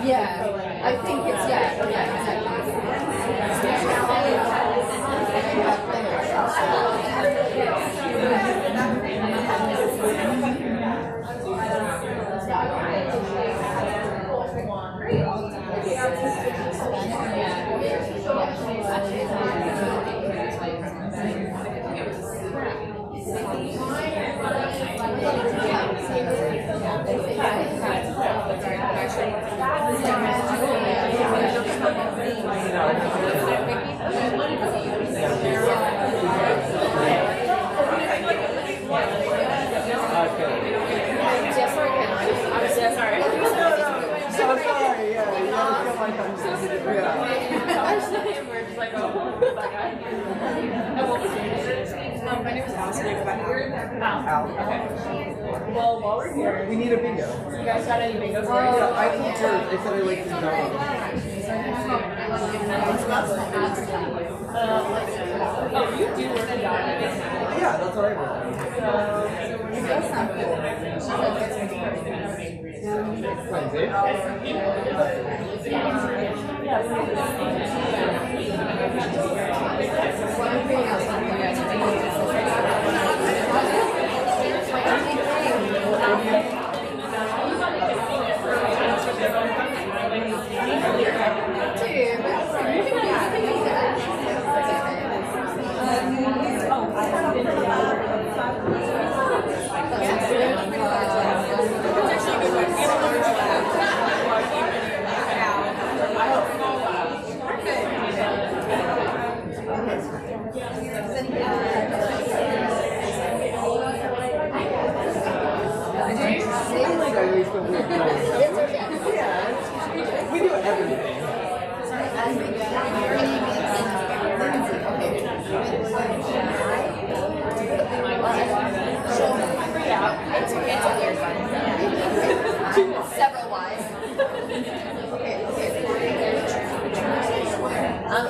Yeah, I think it's, My name is Allison. Well, while we're here, we need a bingo. You guys got any bingo for I think they said they like to go. Oh, you do work in Gaia. Yeah, that's what I work. That sounds cool. We do everything. Several Y's.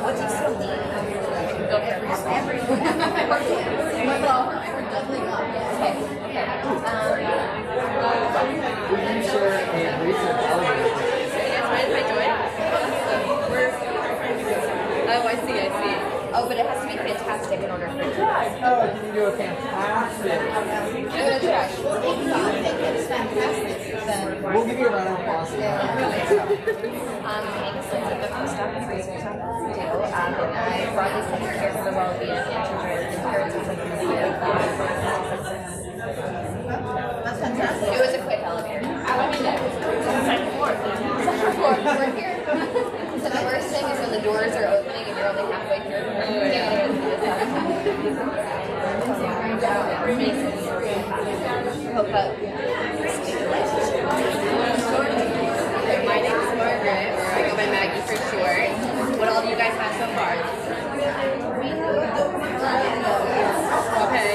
What do you still need? Go for everything. Well, we're doubling up. Okay. We can share a recent elevator. Oh, I see. Oh, but it has to be fantastic in order for it to work. Oh, can you do a fantastic? I'm gonna try. Well, if you think it's fantastic, then We'll give you a round of applause. Thanks, Lindsay, the postdoc and research on what we do, and I broadly take care for the well-being and children and parents of the That's fantastic. It was a quick elevator. Second floor. We're here. So the worst thing is when the doors are opening and you're only halfway through. Hook up. My name is Margaret, or I go by Maggie for short. What all do you guys have so far? Okay.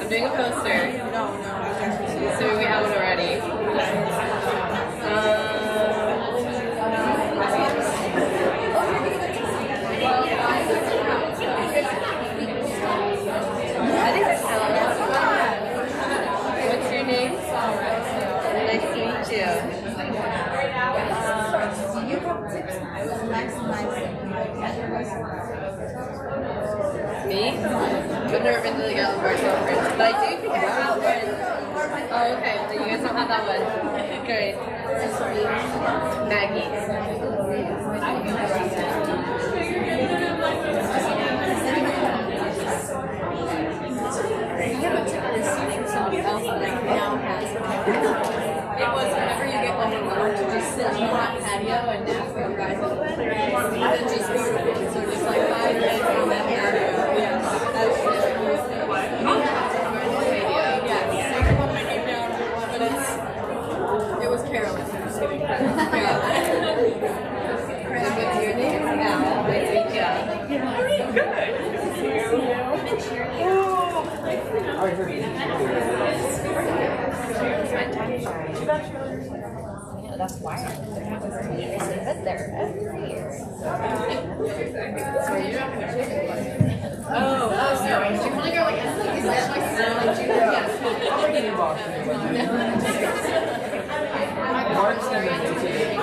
I'm doing a poster. So we have one already. I think that's Helen. What's your name? Nice to meet you. You have tips to maximize me? I've never been to the Gallup conference, but I do think I have one. Oh, okay. So you guys don't have that one. Great. Maggie. It was whenever you get overworked to just sit on the hot patio and nap for your guys open. And just so just like 5 minutes on that patio. Yeah. That's true. But it was Carolyn. I'm just kidding. Carolyn. And what's your name? Al. Nice to meet you. Good. That's why but they're every year. So you don't have sorry. Do you want to go like is that like junior? Yes. I'll bring you box. Mark's gonna do today.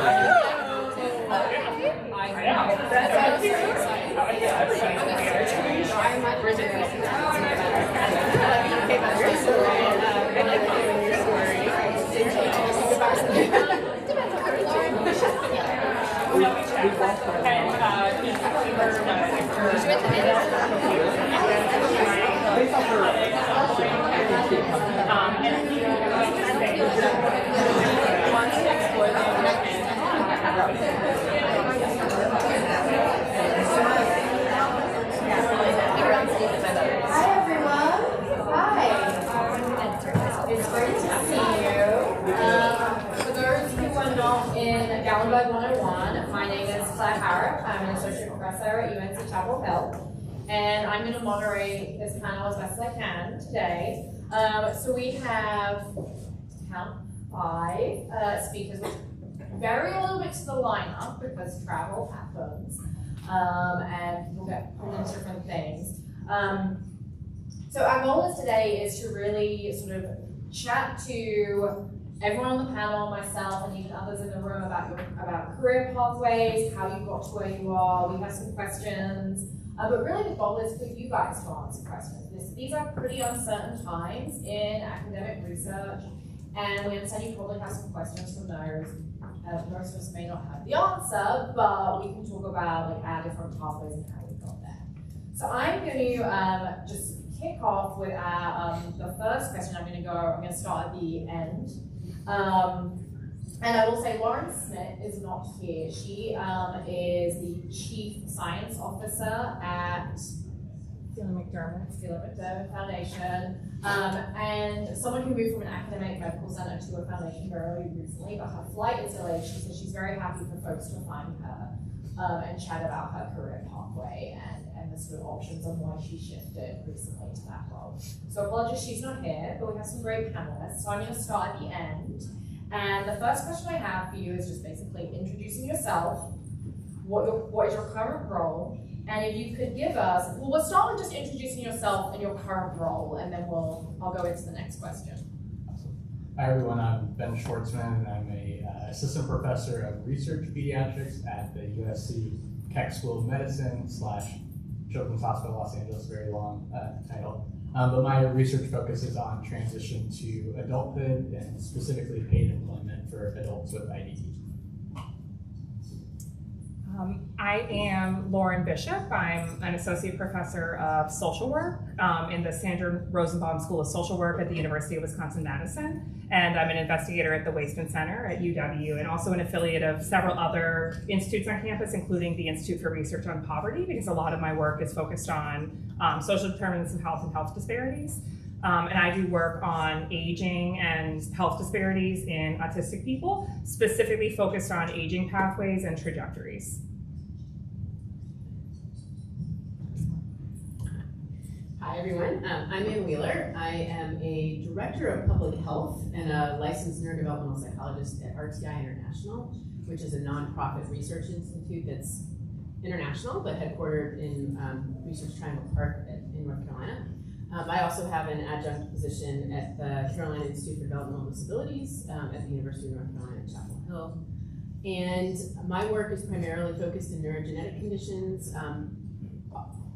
My name is Clare Harrop. I'm an associate professor at UNC Chapel Hill, and I'm going to moderate this panel as best as I can today. So we have count 5 speakers, which vary a little bit to the lineup because travel happens, and people get pulled into different things. So our goal is today is to really sort of chat to everyone on the panel, myself, and even others in the room about career pathways, how you got to where you are. We have some questions, but really the goal is for you guys to answer questions. These are pretty uncertain times in academic research, and we understand you probably have some questions from those. Most of us may not have the answer, but we can talk about like our different pathways and how we got there. So I'm going to just kick off with our, the first question. I'm going to start at the end. And I will say Lauren Schmitt is not here. She is the Chief Science Officer at Phelan-McDermid Foundation, and someone who moved from an academic medical center to a foundation very recently, but her flight is delayed. She says she's very happy for folks to find her and chat about her career pathway and the sort of options on why she shifted recently to that role. So apologies she's not here, but we have some great panelists. So I'm going to start at the end. And the first question I have for you is just basically introducing yourself, what is your current role, and if you could give us, well, we'll start with just introducing yourself and your current role, and then I'll go into the next question. Hi everyone, I'm Ben Schwartzman. I'm a assistant professor of research pediatrics at the USC Keck School of Medicine / Children's Hospital Los Angeles, very long title. But my research focuses on transition to adulthood and specifically paid employment for adults with IDD. I am Lauren Bishop. I'm an associate professor of social work in the Sandra Rosenbaum School of Social Work at the University of Wisconsin-Madison. And I'm an investigator at the Waisman Center at UW and also an affiliate of several other institutes on campus, including the Institute for Research on Poverty, because a lot of my work is focused on social determinants of health and health disparities. And I do work on aging and health disparities in autistic people, specifically focused on aging pathways and trajectories. Hi everyone, I'm Ann Wheeler. I am a director of public health and a licensed neurodevelopmental psychologist at RTI International, which is a nonprofit research institute that's international but headquartered in Research Triangle Park in North Carolina. I also have an adjunct position at the Carolina Institute for Developmental Disabilities at the University of North Carolina at Chapel Hill. And my work is primarily focused in neurogenetic conditions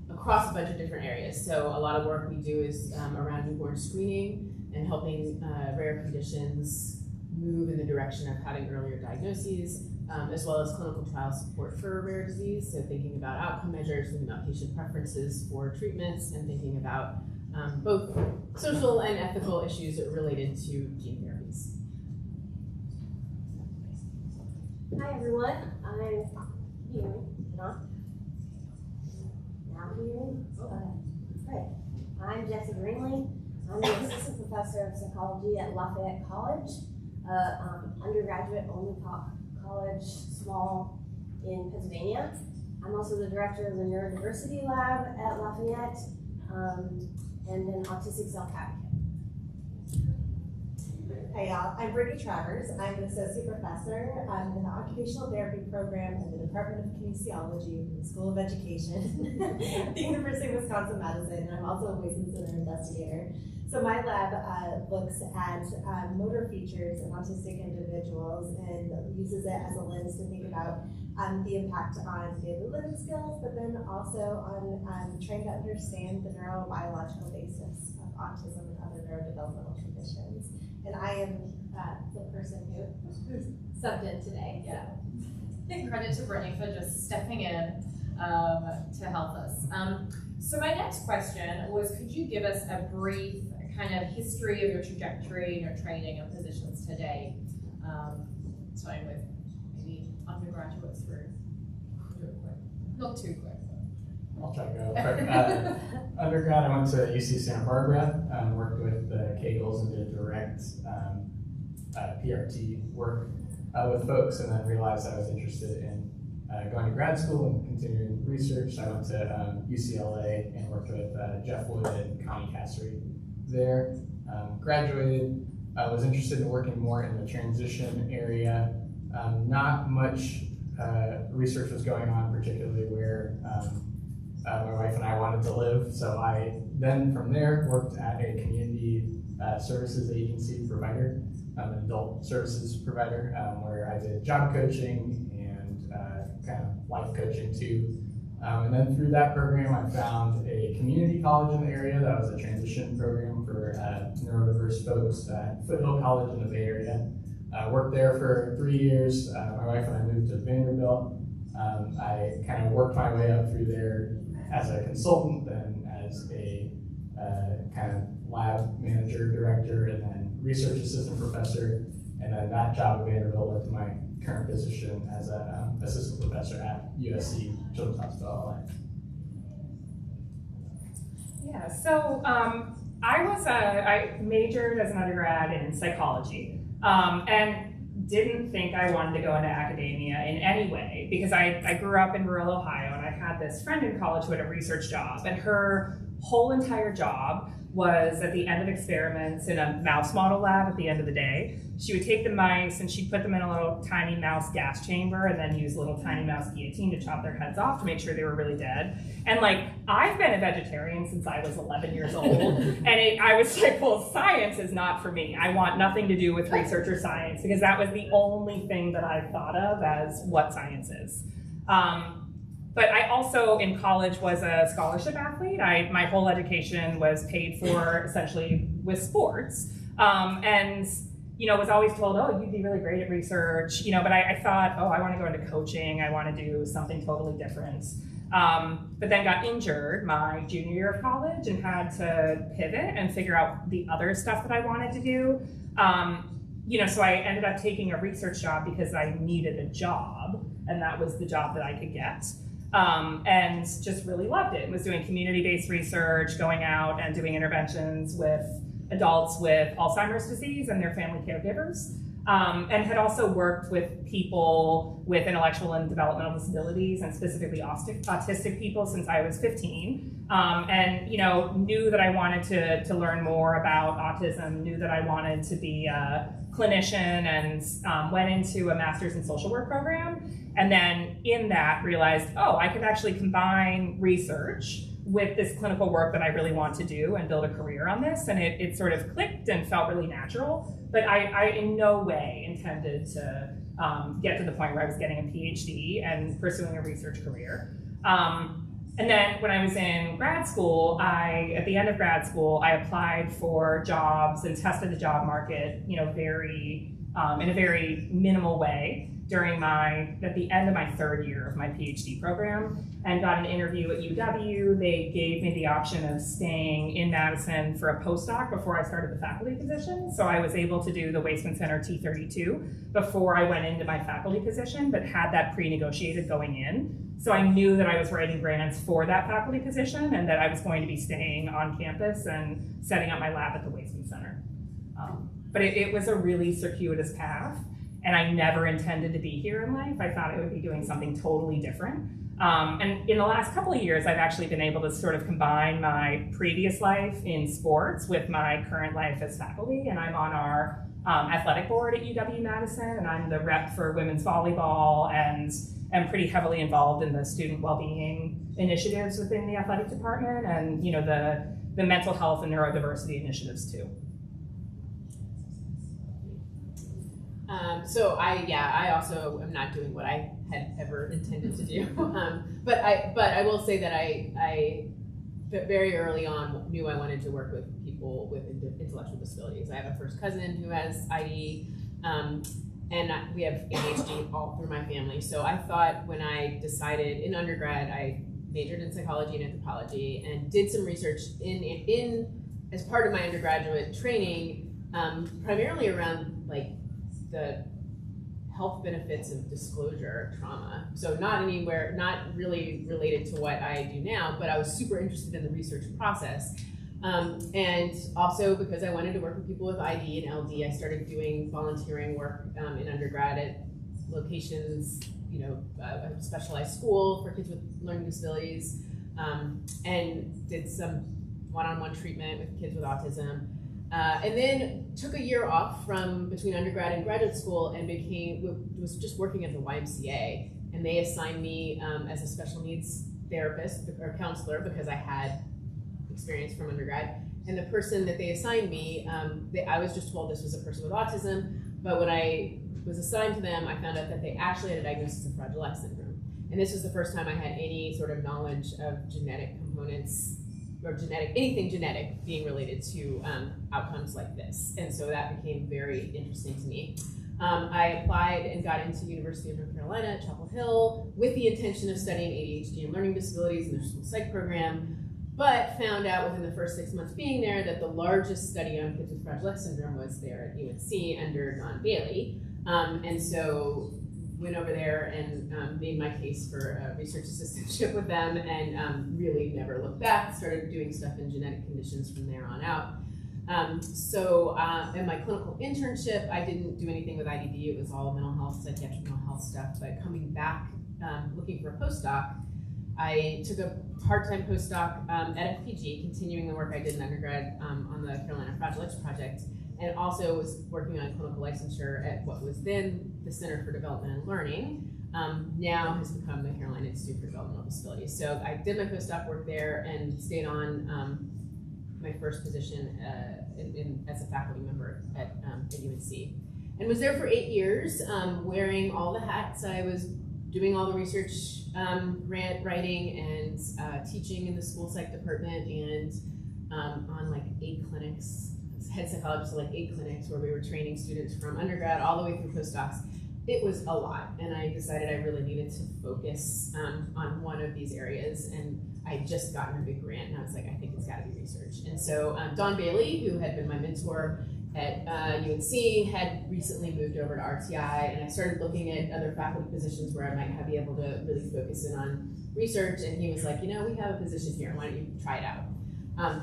across a bunch of different areas. So a lot of work we do is around newborn screening and helping rare conditions move in the direction of having earlier diagnoses, as well as clinical trial support for rare disease. So thinking about outcome measures, thinking about patient preferences for treatments, and thinking about both social and ethical issues related to gene therapies. Hi everyone, I'm Jessie Greenlee. I'm the assistant professor of psychology at Lafayette College, undergraduate only college, small in Pennsylvania. I'm also the director of the neurodiversity lab at Lafayette, and an autistic self-advocate. Hey y'all, I'm Brittany Travers. I'm an associate professor in the occupational therapy program in the Department of Kinesiology in the School of Education at the University of Wisconsin-Madison, and I'm also a Waisman Center investigator. So my lab looks at motor features in autistic individuals and uses it as a lens to think about the impact on daily living skills, but then also on trying to understand the neurobiological basis of autism and other neurodevelopmental conditions. And I am the person who's subbed in today. Yeah. Big credit to Brittany for just stepping in to help us. So my next question was, could you give us a brief kind of history of your trajectory and your training and positions today? Starting with maybe undergraduates through. Do it quick. Not too quick. I'll try to go quick. Undergrad, I went to UC Santa Barbara, worked with the Kegels and did direct PRT work with folks, and then realized I was interested in going to grad school and continuing research. I went to UCLA and worked with Jeff Wood and Connie Cassery there. Graduated, was interested in working more in the transition area. Not much research was going on, particularly where my wife and I wanted to live. So I then from there worked at a community services agency provider, an adult services provider, where I did job coaching and kind of life coaching too. And then through that program, I found a community college in the area that was a transition program for neurodiverse folks at Foothill College in the Bay Area. Worked there for 3 years. My wife and I moved to Vanderbilt. I kind of worked my way up through there as a consultant, then as a kind of lab manager, director, and then research assistant professor. And then that job at Vanderbilt led to my current position as an assistant professor at USC Children's Hospital LA. Yeah, so I majored as an undergrad in psychology and didn't think I wanted to go into academia in any way because I grew up in rural Ohio and I had this friend in college who had a research job, and her whole entire job was at the end of experiments in a mouse model lab at the end of the day. She would take the mice and she'd put them in a little tiny mouse gas chamber and then use a little tiny mouse guillotine to chop their heads off to make sure they were really dead. And like, I've been a vegetarian since I was 11 years old. And I was like, well, science is not for me. I want nothing to do with research or science, because that was the only thing that I thought of as what science is. But I also, in college, was a scholarship athlete. My whole education was paid for essentially with sports. And, was always told, oh, you'd be really great at research, but I thought, oh, I want to go into coaching. I want to do something totally different. But then got injured my junior year of college and had to pivot and figure out the other stuff that I wanted to do. So I ended up taking a research job because I needed a job, and that was the job that I could get. And just really loved it. Was doing community-based research, going out and doing interventions with adults with Alzheimer's disease and their family caregivers, and had also worked with people with intellectual and developmental disabilities, and specifically autistic people, since I was 15. And knew that I wanted to learn more about autism, knew that I wanted to be a clinician, and went into a master's in social work program. And then in that realized, oh, I could actually combine research with this clinical work that I really want to do and build a career on this. And it sort of clicked and felt really natural. But I in no way intended to get to the point where I was getting a PhD and pursuing a research career. And then when I was in grad school, at the end of grad school, I applied for jobs and tested the job market, in a very minimal way at the end of my third year of my PhD program, and got an interview at UW. They gave me the option of staying in Madison for a postdoc before I started the faculty position. So I was able to do the Waisman Center T32 before I went into my faculty position, but had that pre-negotiated going in. So I knew that I was writing grants for that faculty position and that I was going to be staying on campus and setting up my lab at the Waisman Center. But it was a really circuitous path, and I never intended to be here in life. I thought I would be doing something totally different. And in the last couple of years, I've actually been able to sort of combine my previous life in sports with my current life as faculty, and I'm on our athletic board at UW-Madison, and I'm the rep for women's volleyball, and am pretty heavily involved in the student well-being initiatives within the athletic department, and the mental health and neurodiversity initiatives too. So I also am not doing what I had ever intended to do. But I will say that I very early on knew I wanted to work with people with intellectual disabilities. I have a first cousin who has ID, and we have ADHD all through my family. So I thought when I decided in undergrad, I majored in psychology and anthropology and did some research in as part of my undergraduate training, primarily around like the health benefits of disclosure trauma. So not really related to what I do now, but I was super interested in the research process. And also because I wanted to work with people with ID and LD, I started doing volunteering work in undergrad at locations, a specialized school for kids with learning disabilities, and did some one-on-one treatment with kids with autism. And then took a year off from between undergrad and graduate school and was just working at the YMCA. And they assigned me as a special needs therapist or counselor because I had experience from undergrad. And the person that they assigned me, I was just told this was a person with autism, but when I was assigned to them, I found out that they actually had a diagnosis of Fragile X syndrome. And this was the first time I had any sort of knowledge of genetic components or anything genetic being related to outcomes like this. And so that became very interesting to me. I applied and got into University of North Carolina at Chapel Hill with the intention of studying ADHD and learning disabilities in their school psych program, but found out within the first 6 months being there that the largest study on kids with Fragile X syndrome was there at UNC under Don Bailey. And so went over there and made my case for a research assistantship with them, and really never looked back. Started doing stuff in genetic conditions from there on out. In my clinical internship, I didn't do anything with IDD. It was all mental health, psychiatric mental health stuff. But coming back, looking for a postdoc, I took a part-time postdoc at FPG, continuing the work I did in undergrad on the Carolina Fragile X Project, and also was working on clinical licensure at what was then the Center for Development and Learning, now has become the Carolina Institute for Developmental Disabilities. So I did my postdoc work there and stayed on my first position as a faculty member at UNC. And was there for 8 years, wearing all the hats. I was doing all the research, grant writing, and teaching in the school psych department, and on like 8 clinics, head psychologist, so like 8 clinics where we were training students from undergrad all the way through postdocs. It was a lot, and I decided I really needed to focus on one of these areas, and I had just gotten a big grant, and I was like, I think it's gotta be research. And so Don Bailey, who had been my mentor at UNC, had recently moved over to RTI, and I started looking at other faculty positions where I might be able to really focus in on research, and he was like, we have a position here, why don't you try it out?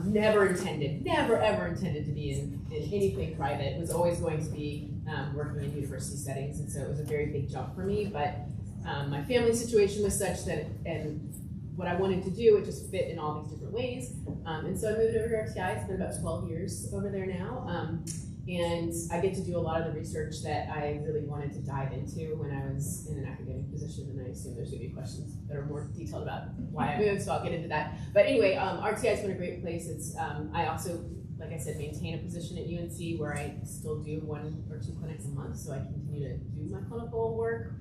Never ever intended to be in anything private. Was always going to be working in university settings, and so it was a very big jump for me. But my family situation was such that, and what I wanted to do, it just fit in all these different ways. And so I moved over to RTI. It's been about 12 years over there now. And I get to do a lot of the research that I really wanted to dive into when I was in an academic position, and I assume there's going to be questions that are more detailed about why I moved, so I'll get into that. But anyway, RTI has been a great place. It's I also, like I said, maintain a position at UNC where I still do 1 or 2 clinics a month, so I continue to do my clinical work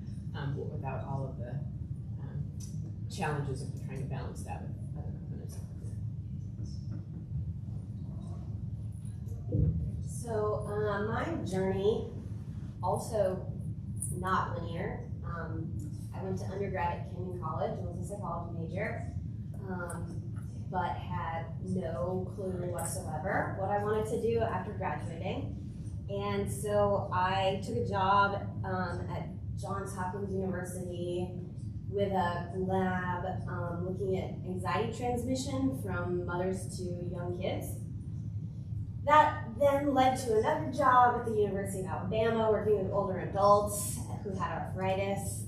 without all of the challenges of trying to balance that with other components. So my journey, also not linear. I went to undergrad at Kenyon College and was a psychology major, but had no clue whatsoever what I wanted to do after graduating. And so I took a job at Johns Hopkins University with a lab looking at anxiety transmission from mothers to young kids. That then led to another job at the University of Alabama, working with older adults who had arthritis.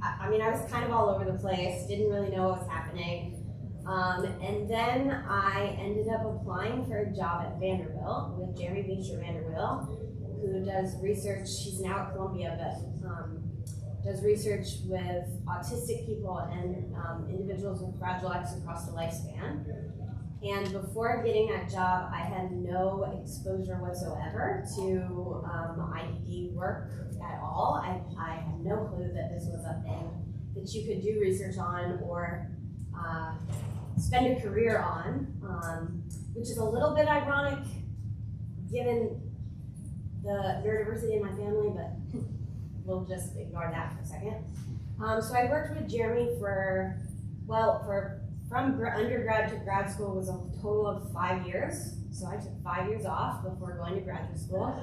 I mean, I was kind of all over the place, didn't really know what was happening. And then I ended up applying for a job at Vanderbilt with Jeremy Beecher Vanderbilt, who does research. She's now at Columbia, but does research with autistic people and individuals with Fragile X across the lifespan. And before getting that job, I had no exposure whatsoever to IDD work at all. I had no clue that this was a thing that you could do research on or spend a career on, which is a little bit ironic given the neurodiversity in my family, but we'll just ignore that for a second. So I worked with Jeremy from undergrad to grad school was a total of 5 years. So I took 5 years off before going to graduate school.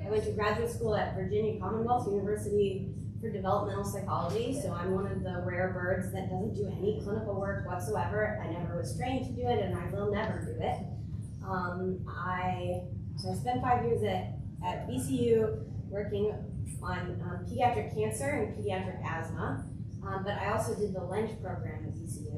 I went to graduate school at Virginia Commonwealth University for developmental psychology. So I'm one of the rare birds that doesn't do any clinical work whatsoever. I never was trained to do it, and I will never do it. So I spent 5 years at VCU working on pediatric cancer and pediatric asthma. But I also did the LENT program at VCU.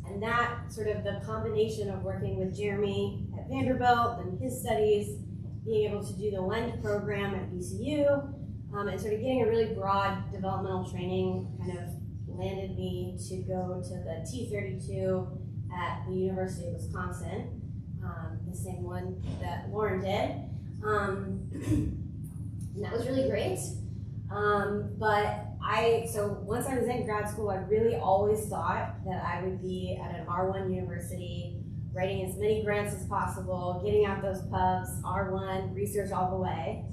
And that sort of the combination of working with Jeremy at Vanderbilt and his studies, being able to do the LENT program at VCU, and sort of getting a really broad developmental training kind of landed me to go to the T32 at the University of Wisconsin, the same one that Lauren did. And that was really great. So once I was in grad school, I really always thought that I would be at an R1 university, writing as many grants as possible, getting out those pubs, R1, research all the way.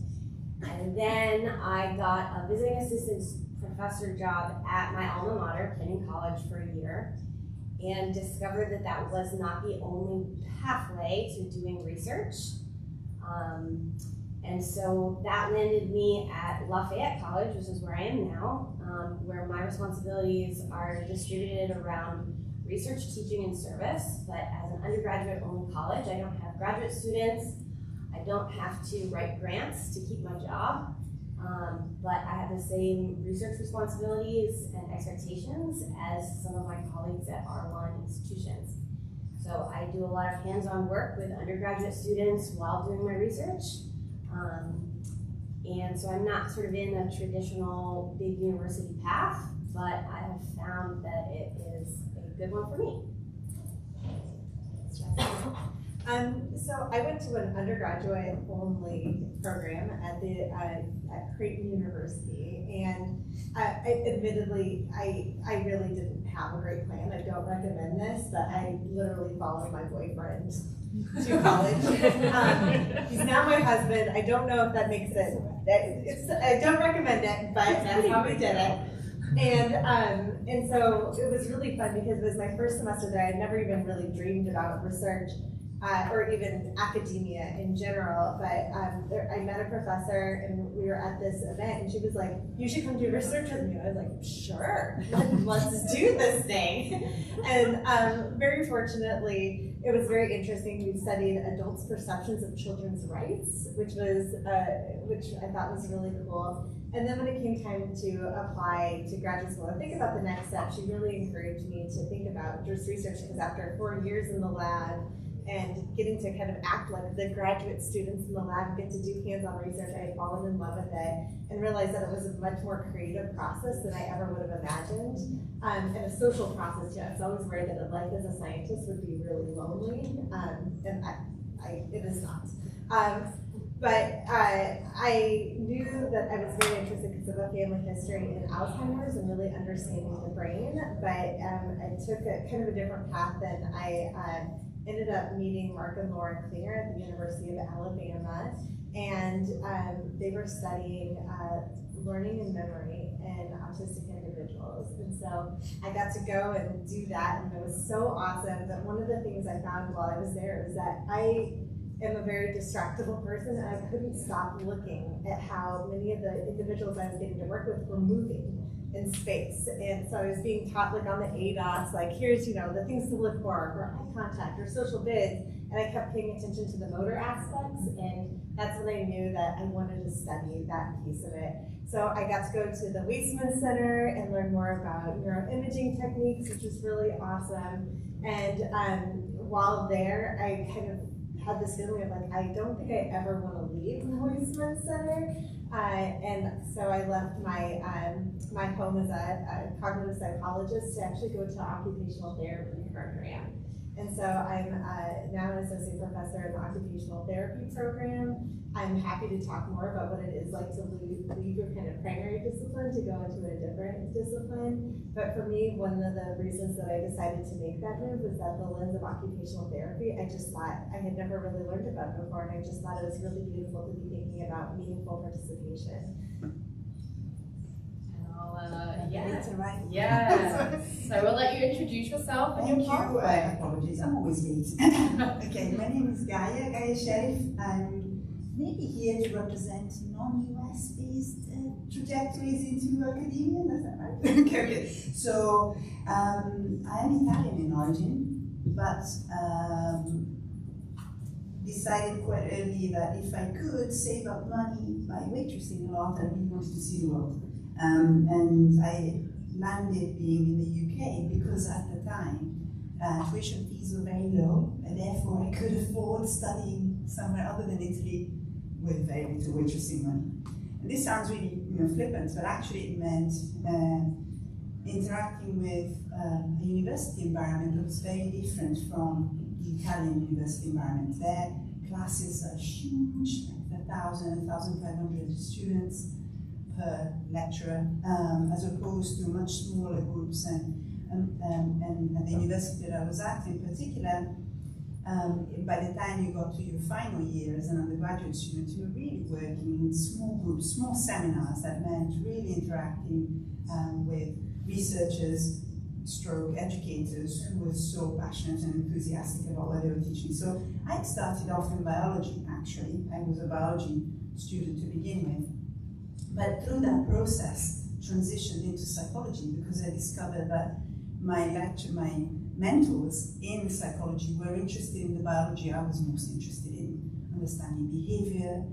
And then I got a visiting assistant professor job at my alma mater, Kenyon College, for a year, and discovered that that was not the only pathway to doing research. And so that landed me at Lafayette College, which is where I am now, where my responsibilities are distributed around research, teaching, and service. But as an undergraduate-only college, I don't have graduate students. I don't have to write grants to keep my job. But I have the same research responsibilities and expectations as some of my colleagues at R1 institutions. So I do a lot of hands-on work with undergraduate students while doing my research. And so I'm not sort of in a traditional big university path, but I have found that it is a good one for me. So I went to an undergraduate only program at Creighton University, and admittedly, I really didn't have a great plan. I don't recommend this, but I literally followed my boyfriend to college. He's now my husband. I don't know if that makes it. I don't recommend it, but that's how we did it. And so it was really fun because it was my first semester there. I'd never even really dreamed about research or even academia in general. But I met a professor and we were at this event and she was like, "You should come do research with me." I was like, "Sure, let's do this thing." And very fortunately, it was very interesting. We studied adults' perceptions of children's rights, which I thought was really cool. And then when it came time to apply to graduate school and think about the next step, she really encouraged me to think about just research, because after 4 years in the lab and getting to kind of act like the graduate students in the lab, get to do hands-on research, I had fallen in love with it and realized that it was a much more creative process than I ever would have imagined, and a social process too. I was always worried that a life as a scientist would be really lonely, and it is not. But I knew that I was very interested because of a family history in Alzheimer's and really understanding the brain, but I took a kind of a different path than I ended up meeting Mark and Lauren Clare at the University of Alabama, and they were studying learning and memory in autistic individuals. And so I got to go and do that, and it was so awesome. But one of the things I found while I was there is that I am a very distractible person, and I couldn't stop looking at how many of the individuals I was getting to work with were moving in space. And so I was being taught, like on the ADOS, like here's, the things to look for eye contact or social bids. and I kept paying attention to the motor aspects, and that's when I knew that I wanted to study that piece of it. So I got to go to the Waisman Center and learn more about neuroimaging techniques, which was really awesome. And while there, I kind of had this feeling of like, I don't think I ever want to leave the Waisman Center. And so I left my my home as a cognitive psychologist to actually go to an occupational therapy program. And so I'm now an associate professor in the occupational therapy program. I'm happy to talk more about what it is like to leave your kind of primary discipline to go into a different discipline. But for me, one of the reasons that I decided to make that move was that the lens of occupational therapy, I just thought I had never really learned about before, and I just thought it was really beautiful to be thinking about meaningful participation. Yes. So I will let you introduce yourself and your pathway. Apologies, I'm always late. Okay, my name is Gaia Scerif. I'm maybe here to represent non-US based trajectories into academia, is that right? Okay. So I'm Italian in origin, but decided quite early that if I could save up money by waitressing a lot, I really wanted to see the world. And I landed being in the UK because at the time tuition fees were very low, and therefore I could afford studying somewhere other than Italy with very little waitressing money. And this sounds really flippant, but actually it meant interacting with a university environment that was very different from the Italian university environment. Their classes are huge, 1,000, 1,500 students per lecturer, as opposed to much smaller groups. And at the university that I was at in particular, by the time you got to your final year as an undergraduate student, you were really working in small groups, small seminars that meant really interacting with researchers, stroke educators who were so passionate and enthusiastic about what they were teaching. So I started off in biology, actually. I was a biology student to begin with. But through that process, transitioned into psychology because I discovered that my mentors in psychology were interested in the biology I was most interested in, understanding behavior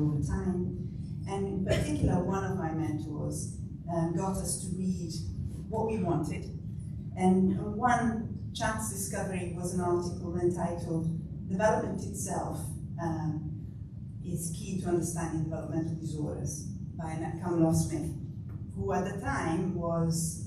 over time. And in particular, one of my mentors got us to read what we wanted. And one chance discovery was an article entitled "Development Itself is Key to Understanding Developmental Disorders" by Schmitt, who at the time was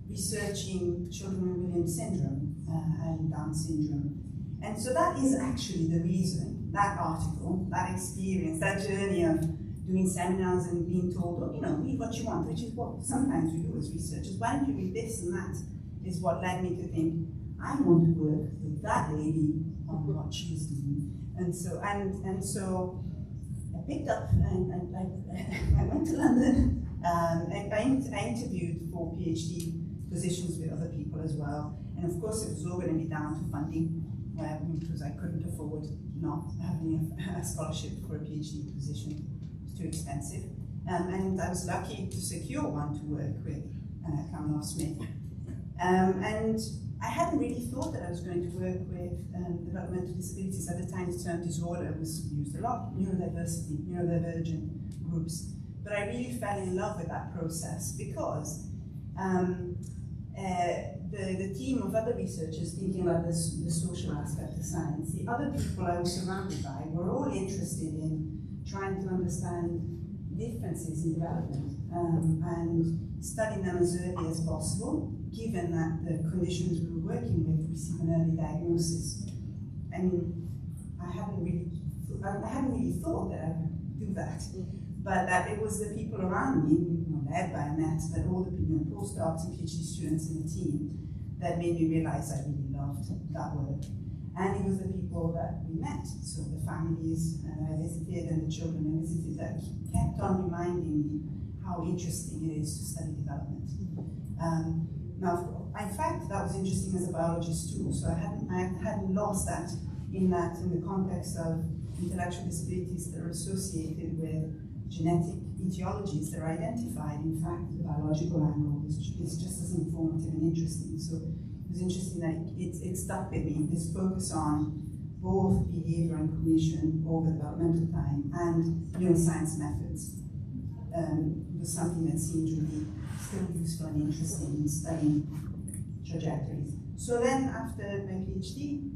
researching children with Williams syndrome and Down syndrome. And so that is actually the reason, that article, that experience, that journey of doing seminars and being told, read what you want, which is what sometimes we do as researchers. Why don't you read this and that, is what led me to think, I want to work with that lady on what she was doing. And so I picked up and I went to London and I interviewed for PhD positions with other people as well. And of course, it was all going to be down to funding, because I couldn't afford not having a scholarship for a PhD position. It was too expensive. And I was lucky to secure one to work with Schmitt. And I hadn't really thought that I was going to work with developmental disabilities. At the time, the term disorder was used a lot, neurodiversity, neurodivergent groups. But I really fell in love with that process because the team of other researchers thinking about the social aspect of science, the other people I was surrounded by were all interested in trying to understand differences in development and studying them as early as possible, given that the conditions we were working with receive an early diagnosis. I mean, I hadn't really thought that I would do that, but that it was the people around me, led by Annette, but all the postdocs and PhD students in the team, that made me realize I really loved that work. And it was the people that we met, so the families I visited and the children I visited, that kept on reminding me how interesting it is to study development. Now, in fact, that was interesting as a biologist too, so I hadn't lost that in the context of intellectual disabilities that are associated with genetic etiologies that are identified. In fact, the biological angle is just as informative and interesting. So it was interesting that it stuck with me, this focus on both behavior and cognition over developmental time and neuroscience methods. Was something that seemed really still useful and interesting in studying trajectories. So then after my PhD,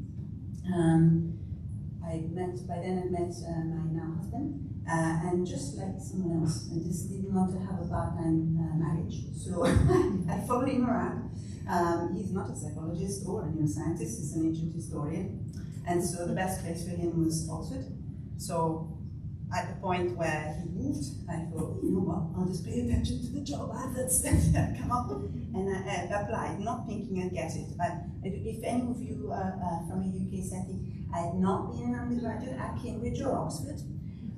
I met my now husband, and just like someone else, I just didn't want to have a part-time marriage. So I followed him around. He's not a psychologist or a neuroscientist, he's an ancient historian. And so the best place for him was Oxford. So at the point where he moved, I thought, you know what, I'll just pay attention to the job adverts that come up. And I applied, not thinking I'd get it. If any of you are from a UK setting, I had not been an undergraduate at Cambridge or Oxford.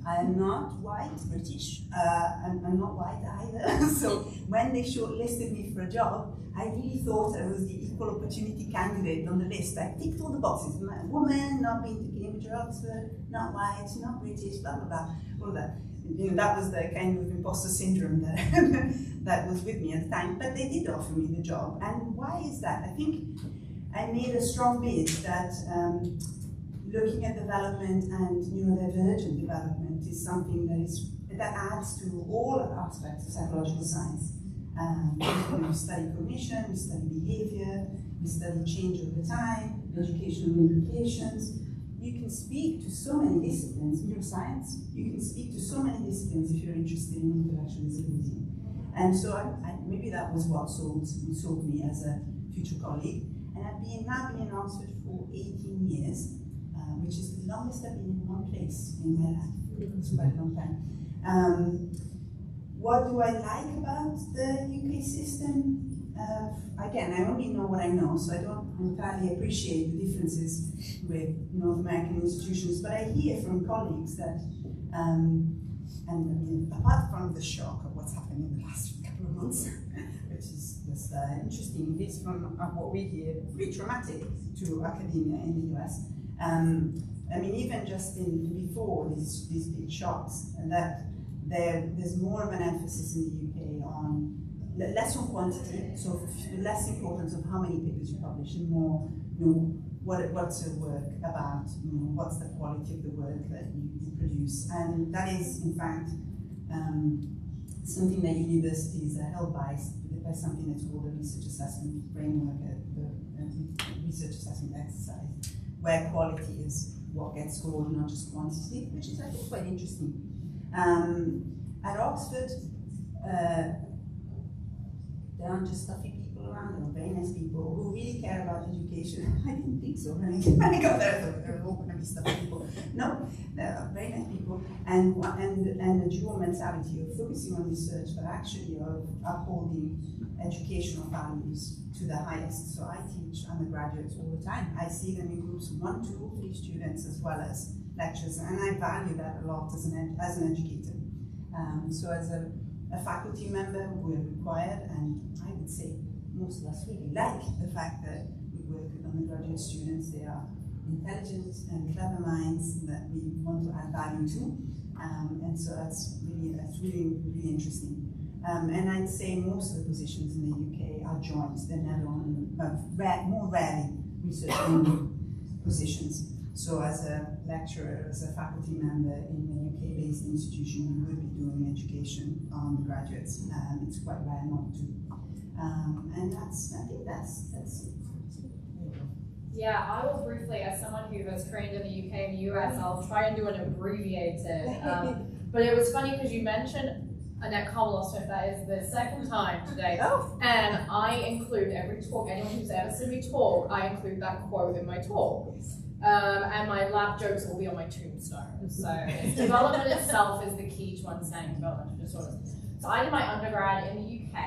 I'm not white, British. I'm not white either. So when they shortlisted me for a job, I really thought I was the equal opportunity candidate on the list. I ticked all the boxes. I'm a woman, not been to Cambridge or Oxford, not white, not British, blah, blah, blah, all that. You know, that was the kind of imposter syndrome that, that was with me at the time. But they did offer me the job. And why is that? I think I made a strong bid that looking at development and neurodivergent development is something that adds to all aspects of psychological science. We study cognition, we study behavior, we study change over time, educational implications. You can speak to so many disciplines, neuroscience, you can speak to so many disciplines if you're interested in intellectual disability. And so maybe that was what sold me as a future colleague. And I've now been in Oxford for 18 years, which is the longest I've been in one place in my life. It's quite a long time. What do I like about the UK system? Again, I only know what I know, so I don't entirely appreciate the differences with North American institutions, but I hear from colleagues that, and I mean, apart from the shock of what's happened in the last couple of months, which is just interesting, at least from what we hear, pretty traumatic to academia in the US. I mean, even just before these big shocks, and that there's more of an emphasis in the UK on less on quantity, so less importance of how many papers you publish, and more, you know, what's your work about, you know, what's the quality of the work that you produce, and that is in fact something that universities are held by something that's called a research assessment framework, the research assessment exercise, where quality is what gets scored, not just quantity, which is I think quite interesting. At Oxford, there aren't just stuffy people around, there are very nice people who really care about education. I didn't think so when I got there, I thought there were all going to be stuffy people. No, there are very nice people, and a dual mentality of focusing on research, but actually of upholding educational values to the highest. So I teach undergraduates all the time. I see them in groups of 1, 2, 3 students as well as lectures, and I value that a lot as an educator. So as a faculty member, we're required, and I would say most of us really like the fact that we work with undergraduate students. They are intelligent and clever minds that we want to add value to, and so that's really interesting. And I'd say most of the positions in the UK are joint; they're never on, more rarely research-only positions. So as a lecturer, as a faculty member in a UK-based institution, you would be doing education on the graduates. It's quite rare not to. And I think that's it. Yeah, I will briefly, as someone who has trained in the UK and the US, I'll try and do an abbreviated. But it was funny because you mentioned Annette Carmeloff, that is the second time today. Oh. And I include every talk, anyone who's ever seen me talk, I include that quote in my talk. And my lab jokes will be on my tombstone. So development itself is the key to understanding developmental disorders. So I did my undergrad in the UK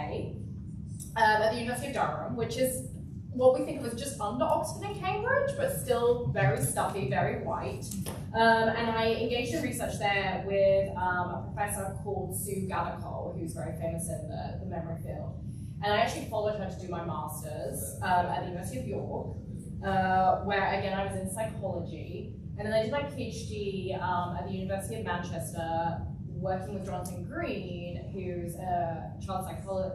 at the University of Durham, which is what we think of as just under Oxford and Cambridge, but still very stuffy, very white. And I engaged in research there with a professor called Sue Gathercole, who's very famous in the memory field. And I actually followed her to do my master's at the University of York. Where again I was in psychology, and then I did my PhD at the University of Manchester, working with Jonathan Green, who's a child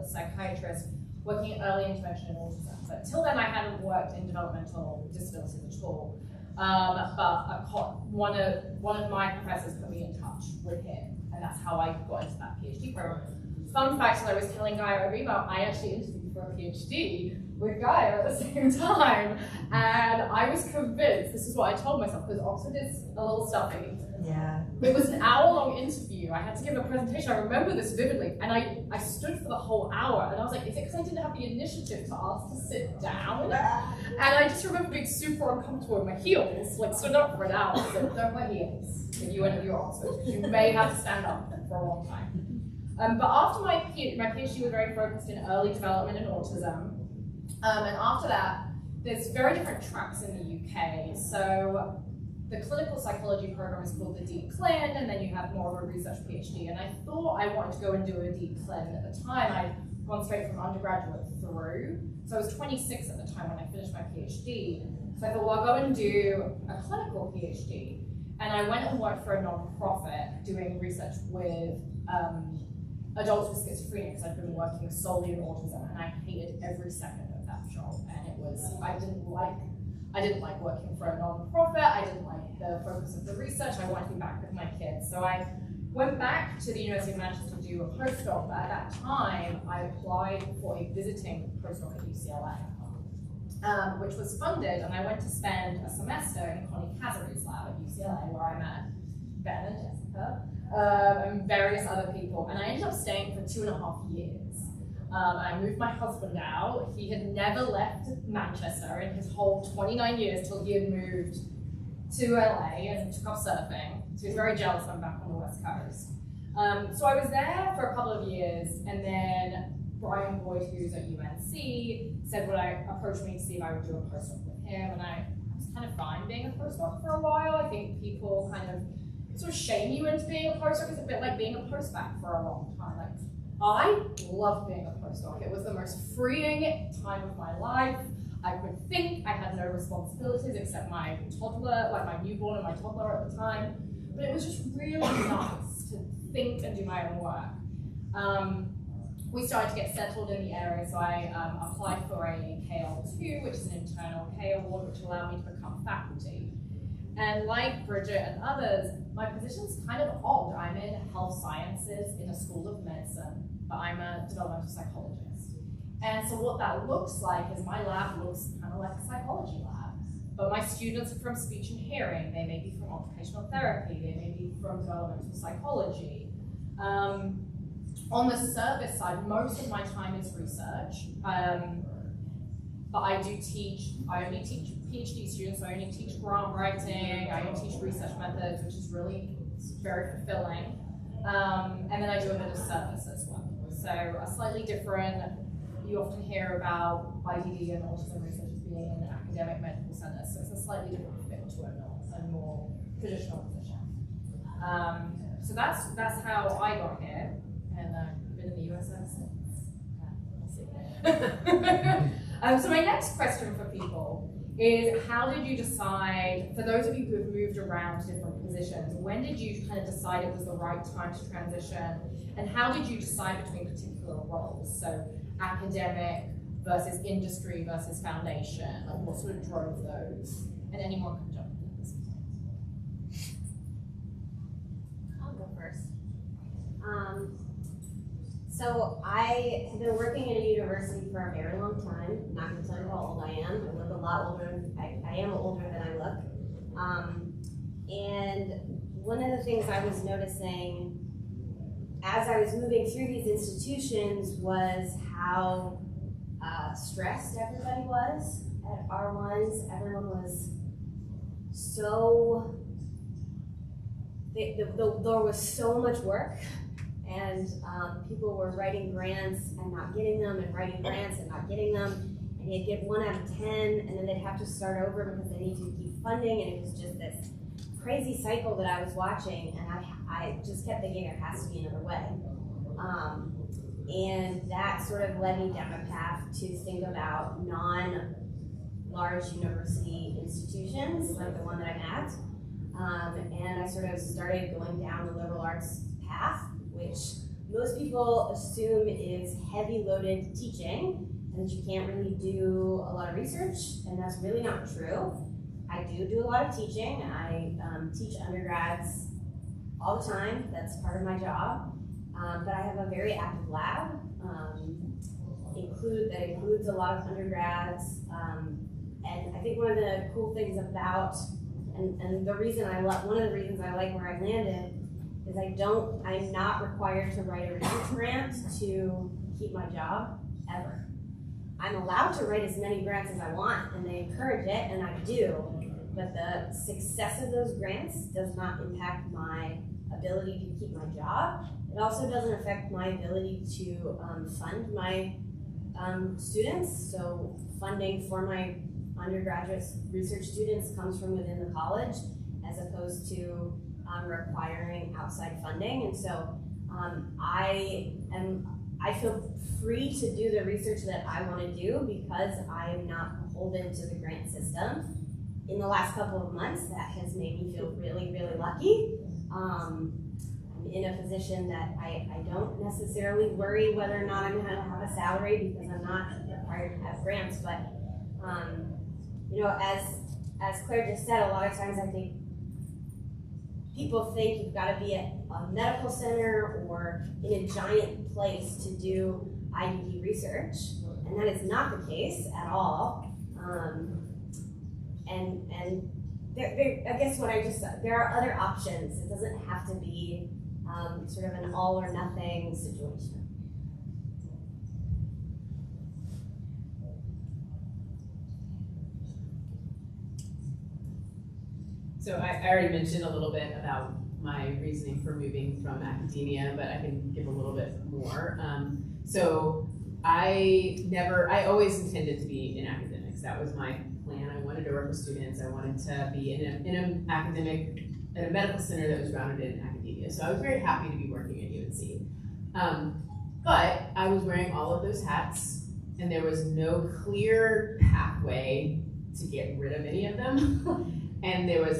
psychiatrist, working in early intervention in autism. But till then, I hadn't worked in developmental disabilities at all. But one of my professors put me in touch with him, and that's how I got into that PhD program. Fun fact, as I was telling Gaia over email, I actually interviewed for a PhD with Gaia at the same time, and I was convinced, this is what I told myself, because Oxford is a little stuffy. Yeah. It was an hour-long interview. I had to give a presentation. I remember this vividly, and I stood for the whole hour, and I was like, is it because I didn't have the initiative to ask to sit down? And I just remember being super uncomfortable in my heels, like stood up for an hour, so don't wear heels if you interview Oxford, because you may have to stand up for a long time. But after my PhD was very focused in early development and autism, and after that, there's very different tracks in the UK. So the clinical psychology program is called the DClin, and then you have more of a research PhD. And I thought I wanted to go and do a DClin. At the time, I'd gone straight from undergraduate through. So I was 26 at the time when I finished my PhD. So I thought, well, I'll go and do a clinical PhD. And I went and worked for a non-profit doing research with adults with schizophrenia, because I've been working solely in autism, and I hated every second of that job. And it was, I didn't like working for a non-profit. I didn't like the focus of the research. I wanted to be back with my kids. So I went back to the University of Manchester to do a postdoc, but at that time, I applied for a visiting postdoc at UCLA, which was funded, and I went to spend a semester in Connie Kazari's lab at UCLA, where I met Ben and Jessica, and various other people, and I ended up staying for 2.5 years. I moved my husband out. He had never left Manchester in his whole 29 years till he had moved to LA and took up surfing. So he was very jealous I'm back on the West Coast. So I was there for a couple of years, and then Brian Boyd, who's at UNC, said approached me to see if I would do a postdoc with him, and I was kind of fine being a postdoc for a while. I think people kind of sort of shame you into being a postdoc. It's a bit like being a postback for a long time. Like, I loved being a postdoc. It was the most freeing time of my life. I could think. I had no responsibilities except my toddler, like my newborn and my toddler at the time. But it was just really nice to think and do my own work. We started to get settled in the area, so I applied for a KL2, which is an internal K award, which allowed me to become faculty. And like Bridget and others, my position's kind of odd. I'm in health sciences in a school of medicine, but I'm a developmental psychologist. And so what that looks like is my lab looks kind of like a psychology lab, but my students are from speech and hearing. They may be from occupational therapy. They may be from developmental psychology. On the service side, most of my time is research, but I only teach PhD students, so I only teach grant writing, I only teach research methods, which is really very fulfilling. And then I do a bit of service as well. So a slightly different, you often hear about IDD and autism research as being in academic medical centers, so it's a slightly different fit to a more traditional position. So that's how I got here, and I've been in the US ever since. We'll see. So my next question for people is, how did you decide, for those of you who have moved around to different positions, when did you kind of decide it was the right time to transition, and how did you decide between particular roles? So academic versus industry versus foundation, like what sort of drove those? And anyone can jump in at this point. I'll go first. So I have been working in a university for a very long time. I'm not going to tell you how old I am. I look a lot older. I am older than I look. And one of the things I was noticing as I was moving through these institutions was how stressed everybody was at R1s. Everyone was so, there was so much work. And people were writing grants and not getting them, and writing grants and not getting them. And they'd get 1 out of 10, and then they'd have to start over because they need to keep funding. And it was just this crazy cycle that I was watching. And I just kept thinking there has to be another way. And that sort of led me down a path to think about non-large university institutions, like the one that I'm at. And I sort of started going down the liberal arts path, which most people assume is heavy loaded teaching and that you can't really do a lot of research, and that's really not true. I do a lot of teaching. I teach undergrads all the time. That's part of my job. But I have a very active lab that includes a lot of undergrads. And I think one of the cool things about, and the reason one of the reasons I like where I landed is I'm not required to write a research grant to keep my job, ever. I'm allowed to write as many grants as I want, and they encourage it, and I do. But the success of those grants does not impact my ability to keep my job. It also doesn't affect my ability to fund my students. So funding for my undergraduate research students comes from within the college, as opposed to requiring outside funding. And so I feel free to do the research that I want to do because I am not beholden to the grant system. In the last couple of months, that has made me feel really, really lucky. I'm in a position that I don't necessarily worry whether or not I'm going to have a salary because I'm not required to have grants. But as Claire just said, a lot of times I think people think you've got to be at a medical center or in a giant place to do IDP research, and that is not the case at all. And I guess what I just said, there are other options. It doesn't have to be sort of an all or nothing situation. So I already mentioned a little bit about my reasoning for moving from academia, but I can give a little bit more. So I always intended to be in academics. That was my plan. I wanted to work with students. I wanted to be in a medical center that was grounded in academia. So I was very happy to be working at UNC. But I was wearing all of those hats, and there was no clear pathway to get rid of any of them. And it was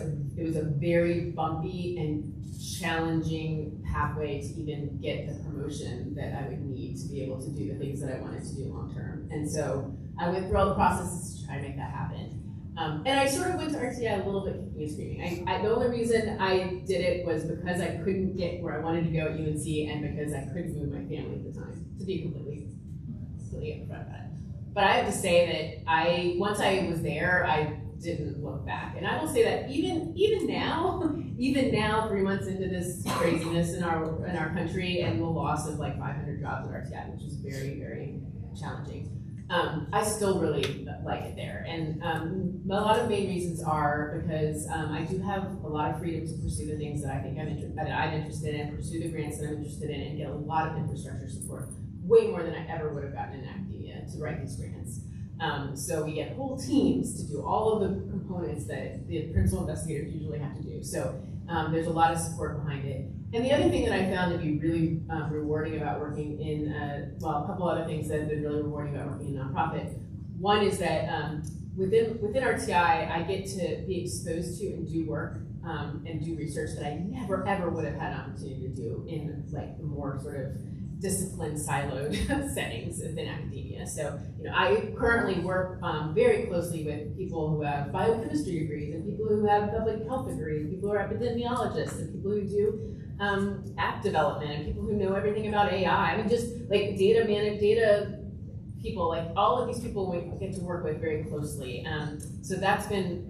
a very bumpy and challenging pathway to even get the promotion that I would need to be able to do the things that I wanted to do long term. And so I went through all the processes to try to make that happen. And I sort of went to RTI a little bit kicking and screaming. The only reason I did it was because I couldn't get where I wanted to go at UNC and because I couldn't move my family at the time, to be completely upfront about it. But I have to say that once I was there, I didn't look back. And I will say that even now, 3 months into this craziness in our country and the loss of like 500 jobs at RTI, which is very, very challenging, I still really like it there. And a lot of main reasons are because I do have a lot of freedom to pursue the things that I think I'm interested in, pursue the grants that I'm interested in, and get a lot of infrastructure support, way more than I ever would have gotten in academia to write these grants. So we get whole teams to do all of the components that the principal investigators usually have to do. So there's a lot of support behind it. And the other thing that I found to be really rewarding about working in, a couple other things that have been really rewarding about working in a nonprofit. One is that within RTI, I get to be exposed to and do work and do research that I never ever would have had an opportunity to do in like the more sort of disciplined, siloed settings within academia. So, I currently work very closely with people who have biochemistry degrees and people who have public health degrees, people who are epidemiologists and people who do app development and people who know everything about AI. I mean, just like data people, like all of these people we get to work with very closely. So that's been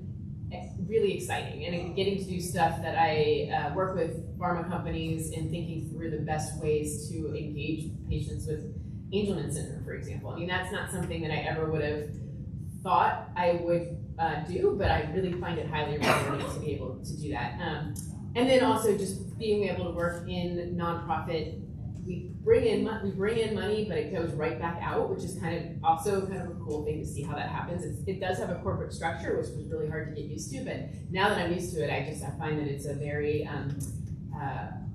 really exciting, and getting to do stuff that I work with pharma companies and thinking through the best ways to engage patients with Angelman syndrome, for example. I mean, that's not something that I ever would have thought I would do, but I really find it highly rewarding to be able to do that. And then also just being able to work in nonprofit. We bring in money, but it goes right back out, which is kind of a cool thing to see how that happens. It does have a corporate structure, which was really hard to get used to, but now that I'm used to it, I find that it's a very,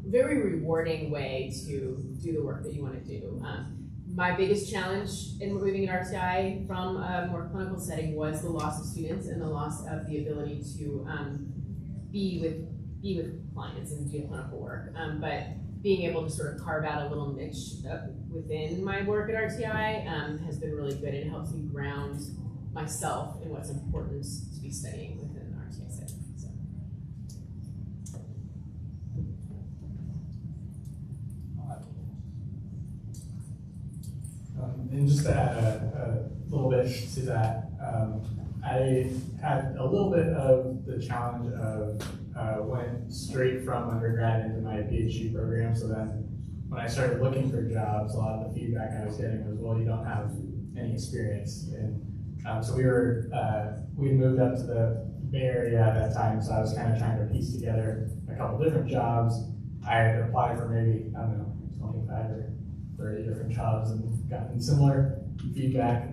very rewarding way to do the work that you want to do. My biggest challenge in moving in RTI from a more clinical setting was the loss of students and the loss of the ability to be with clients and do clinical work. But being able to sort of carve out a little niche within my work at RTI has been really good. It helps me ground myself in what's important to be studying within the RTI setting. So. And just to add a little bit to that, I had a little bit of the challenge of went straight from undergrad into my PhD program. So then when I started looking for jobs, a lot of the feedback I was getting was, well, you don't have any experience. And so we moved up to the Bay Area at that time. So I was kind of trying to piece together a couple different jobs. I had applied for maybe, I don't know, 25 or 30 different jobs and gotten similar feedback.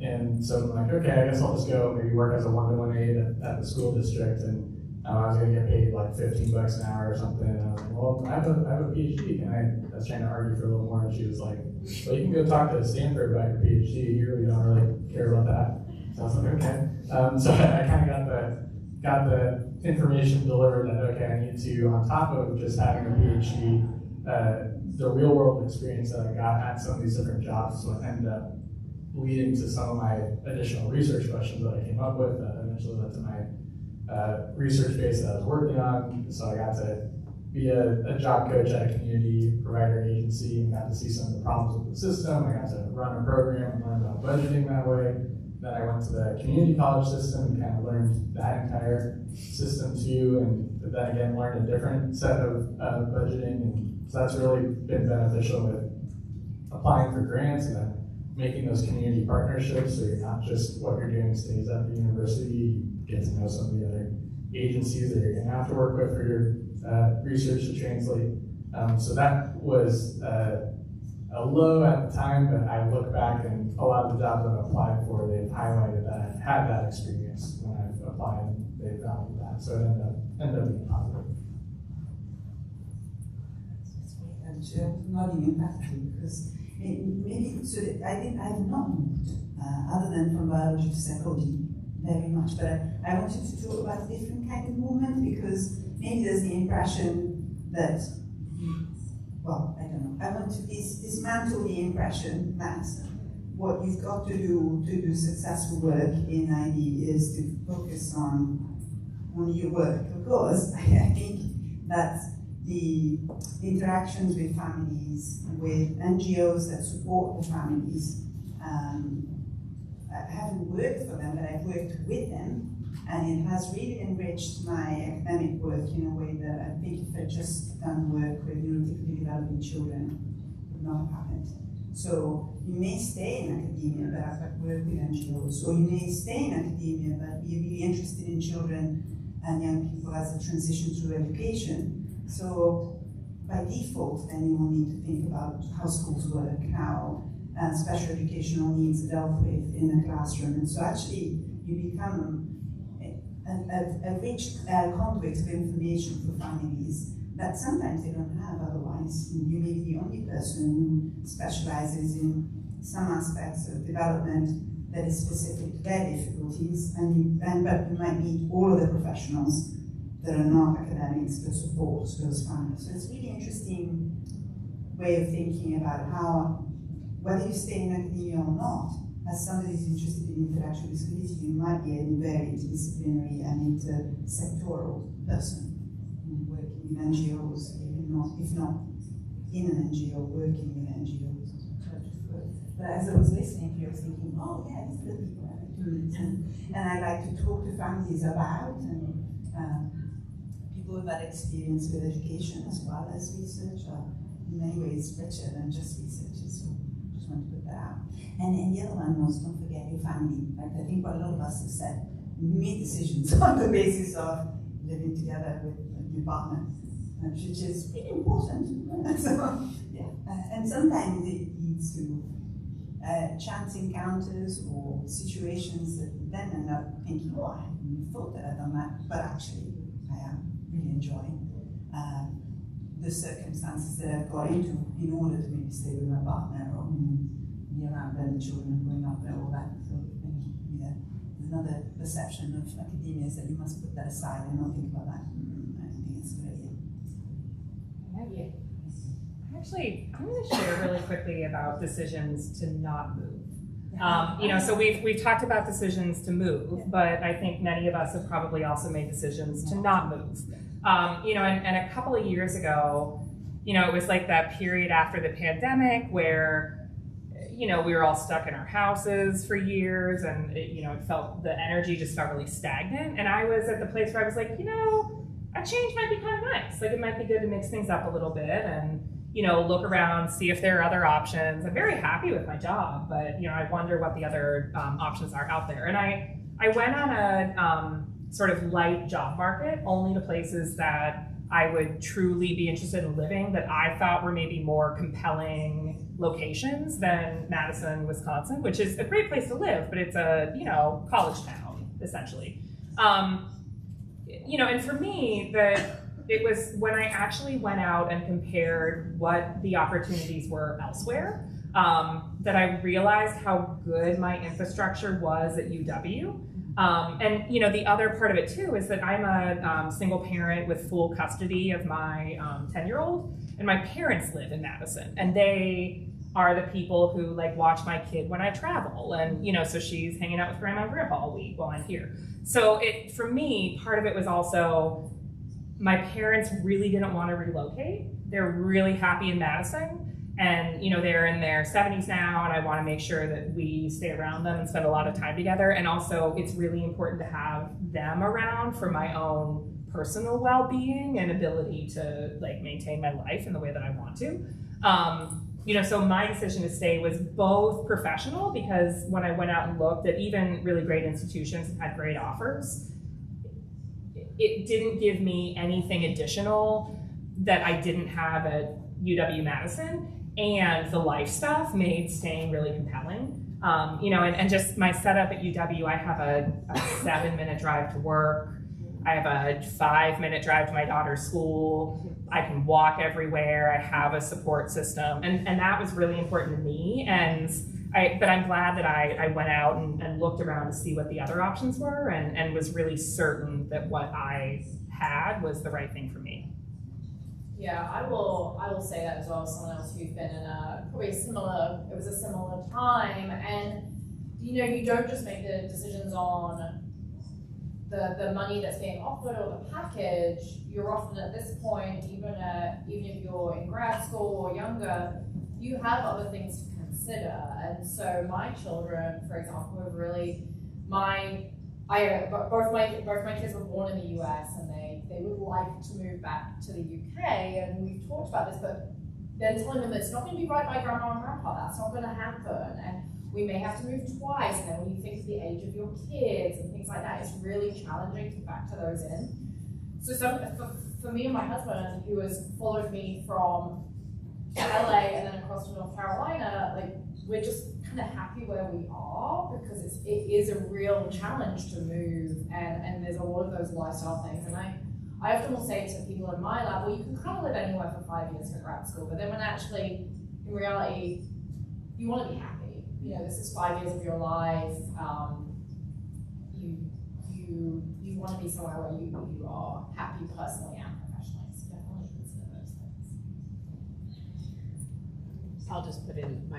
And so I'm like, okay, I guess I'll just go maybe work as a one-to-one aide at the school district. And I was going to get paid like $15 an hour or something. And I was like, well, I have a PhD. And I was trying to argue for a little more. And she was like, well, you can go talk to Stanford about your PhD. Here we don't really care about that. So I was like, okay. So I kind of got the information delivered that, okay, I need to, on top of just having a PhD, the real world experience that I got at some of these different jobs will end up leading to some of my additional research questions that I came up with that eventually led to my research base that I was working on. So I got to be a job coach at a community provider agency and got to see some of the problems with the system. I got to run a program and learn about budgeting that way. Then I went to the community college system and kind of learned that entire system too, and then again learned a different set of budgeting. And so that's really been beneficial with applying for grants and then making those community partnerships, so you're not just what you're doing stays at the university, you get to know some of the other agencies that you're going to have to work with for your research to translate. So that was a low at the time, but I look back and a lot of the jobs I've applied for, they've highlighted that I've had that experience when I've applied, and they valued that, so it ended up being positive. Not even practically, because maybe so I've not moved other than from biology to psychology very much, but I wanted to talk about a different kind of movement because maybe there's the impression that well, I don't know. I want to dismantle the impression that what you've got to do successful work in IB is to focus on your work. Of course, I think that the interactions with families, with NGOs that support the families, I haven't worked for them, but I've worked with them, and it has really enriched my academic work in a way that I think if I'd just done work with neurotypically developing children, it would not have happened. So you may stay in academia, but I've worked with NGOs, or you may stay in academia, but be really interested in children and young people as a transition through education. So by default, then you will need to think about how schools work, how special educational needs are dealt with in the classroom. And so actually, you become a rich conduit of information for families that sometimes they don't have otherwise. You may be the only person who specializes in some aspects of development that is specific to their difficulties, but you might meet all of the professionals that are not academics that support those families. So it's a really interesting way of thinking about how, whether you stay in academia or not, as somebody who's interested in intellectual disability, you might be a very interdisciplinary and intersectoral person working with NGOs, if not in an NGO, working with NGOs. But as I was listening to you, I was thinking, oh yeah, these are the people I like to meet, and I like to talk to families about, and people with that experience with education as well as research are in many ways richer than just researchers. So just want to put that out. And the other one was, don't forget your family. Like I think what a lot of us have said, we make decisions on the basis of living together with your partner, which is pretty important. So, yeah. And sometimes it leads to chance encounters or situations that then end up thinking, oh, I hadn't thought that I'd done that, but actually I am really enjoying the circumstances that I've got into in order to maybe stay with my partner or be around other children growing up there, all that sort of thing. Yeah. There's another perception of academia is that you must put that aside and not think about that. I don't think it's a good idea. Yeah. Actually, I'm going to share really quickly about decisions to not move. So we've talked about decisions to move, but I think many of us have probably also made decisions to not move. And a couple of years ago, it was like that period after the pandemic where, we were all stuck in our houses for years, and it felt, the energy just felt really stagnant. And I was at the place where I was like, a change might be kind of nice. Like, it might be good to mix things up a little bit and, look around, see if there are other options. I'm very happy with my job, but, I wonder what the other options are out there. And I went on a sort of light job market, only to places that I would truly be interested in living, that I thought were maybe more compelling locations than Madison, Wisconsin, which is a great place to live, but it's a, college town, essentially. And for me, it was when I actually went out and compared what the opportunities were elsewhere, that I realized how good my infrastructure was at UW. And the other part of it too is that I'm a single parent with full custody of my 10-year-old, and my parents live in Madison, and they are the people who watch my kid when I travel, and so she's hanging out with grandma and grandpa all week while I'm here. So for me, part of it was also my parents really didn't want to relocate. They're really happy in Madison. And they're in their 70s now, and I want to make sure that we stay around them and spend a lot of time together. And also, it's really important to have them around for my own personal well-being and ability to maintain my life in the way that I want to. So my decision to stay was both professional, because when I went out and looked at even really great institutions and had great offers, it didn't give me anything additional that I didn't have at UW-Madison. And the life stuff made staying really compelling. And just my setup at UW, I have a 7-minute drive to work. I have a 5-minute drive to my daughter's school. I can walk everywhere. I have a support system. And that was really important to me. But I'm glad that I went out and looked around to see what the other options were, and was really certain that what I had was the right thing for me. Yeah, I will say that as well as someone else who's been in a similar time, and you don't just make the decisions on the money that's being offered or the package. You're often at this point, even if you're in grad school or younger, you have other things to consider. And so my children, for example, have really both my kids were born in the US, and they would like to move back to the UK, and we've talked about this, but then telling them that it's not going to be right by grandma and grandpa, that's not going to happen, and we may have to move twice, and then when you think of the age of your kids and things like that, it's really challenging to factor those in. So for me and my husband, who has followed me from LA and then across to North Carolina, we're just kind of happy where we are, because it is a real challenge to move, and there's a lot of those lifestyle things. And I often will say to people in my lab, well, you can kind of live anywhere for 5 years for grad school, but then when actually, in reality, you want to be happy. This is 5 years of your life. You want to be somewhere where you are happy personally and professionally. So definitely consider those things. I'll just put in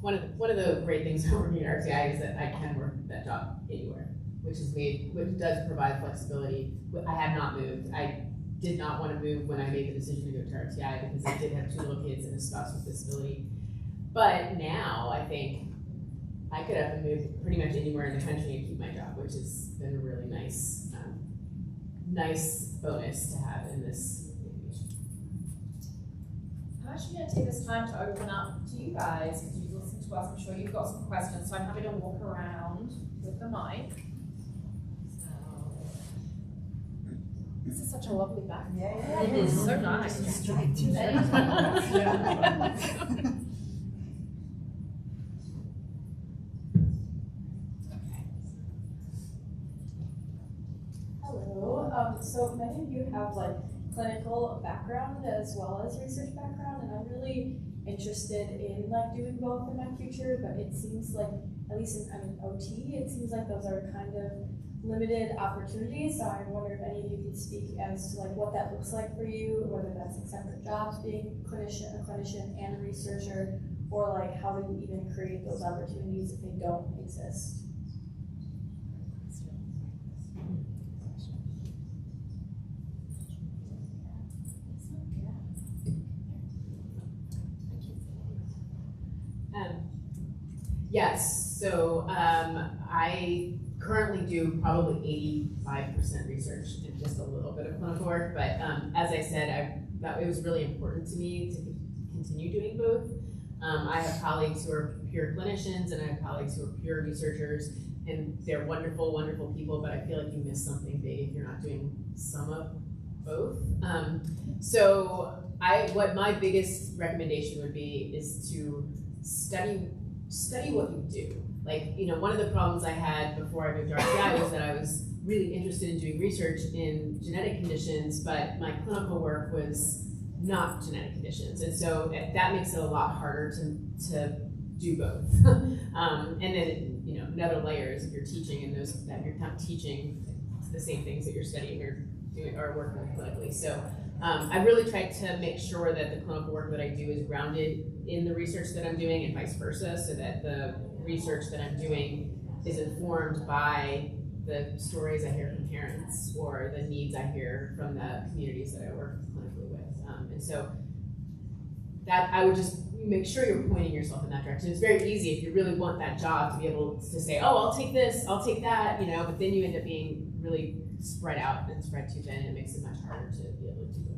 one of the great things about working at RTI is that I can work that job anywhere, which does provide flexibility. I have not moved. I did not want to move when I made the decision to go to RTI, because I did have 2 little kids and a spouse with disability. But now I think I could have moved pretty much anywhere in the country and keep my job, which has been a really nice bonus to have in this situation. I'm actually going to take this time to open up to you guys, because you've listened to us. I'm sure you've got some questions, so I'm happy to walk around with the mic. This is such a lovely back. Yeah, it is so nice. Hello. So many of you have clinical background as well as research background, and I'm really interested in doing both in my future. But it seems like, at least in OT, it seems like those are kind of limited opportunities. So I wonder if any of you could speak as to like what that looks like for you, whether that's like separate jobs, being a clinician and a researcher, or like how do you even create those opportunities if they don't exist? Yes, so I currently do probably 85% research and just a little bit of clinical work, but as I said, it was really important to me to continue doing both. I have colleagues who are pure clinicians and I have colleagues who are pure researchers, and they're wonderful, wonderful people, but I feel like you miss something big if you're not doing some of both. So what my biggest recommendation would be is to study what you do. Like, you know, one of the problems I had before I moved to RTI was that I was really interested in doing research in genetic conditions, but my clinical work was not genetic conditions. And so that makes it a lot harder to do both. And then, you know, another layer is if you're teaching and that you're not teaching the same things that you're studying or doing or working with clinically. So I really try to make sure that the clinical work that I do is grounded in the research that I'm doing and vice versa, so that the research that I'm doing is informed by the stories I hear from parents or the needs I hear from the communities that I work clinically with. And so that I would just make sure you're pointing yourself in that direction. It's very easy if you really want that job to be able to say, oh, I'll take this, I'll take that, you know, but then you end up being really spread out and spread too thin, and it makes it much harder to be able to do it.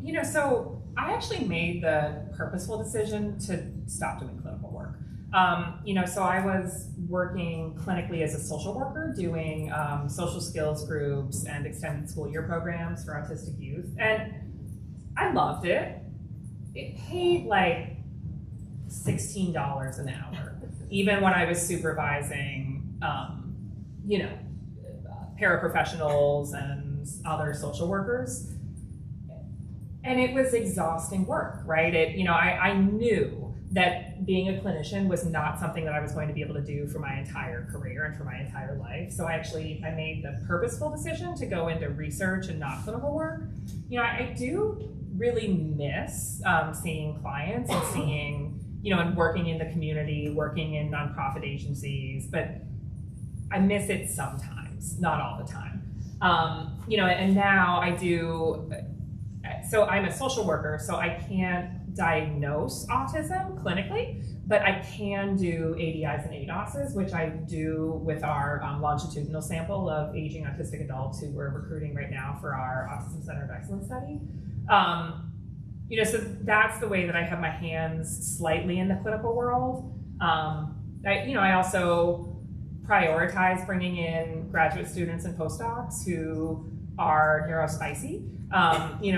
Yeah, so I actually made the purposeful decision to stop doing clinical work. So I was working clinically as a social worker, doing social skills groups and extended school year programs for autistic youth, and I loved it. It paid like $16 an hour, even when I was supervising, paraprofessionals and other social workers. And it was exhausting work, right? I knew that being a clinician was not something that I was going to be able to do for my entire career and for my entire life. So I made the purposeful decision to go into research and not clinical work. I do really miss seeing clients and seeing, and working in the community, working in nonprofit agencies, but I miss it sometimes, not all the time. And now I do. So I'm a social worker, so I can't diagnose autism clinically, but I can do ADIs and ADOSs, which I do with our longitudinal sample of aging autistic adults who we're recruiting right now for our Autism Center of Excellence study. So that's the way that I have my hands slightly in the clinical world. I also prioritize bringing in graduate students and postdocs who are neurospicy.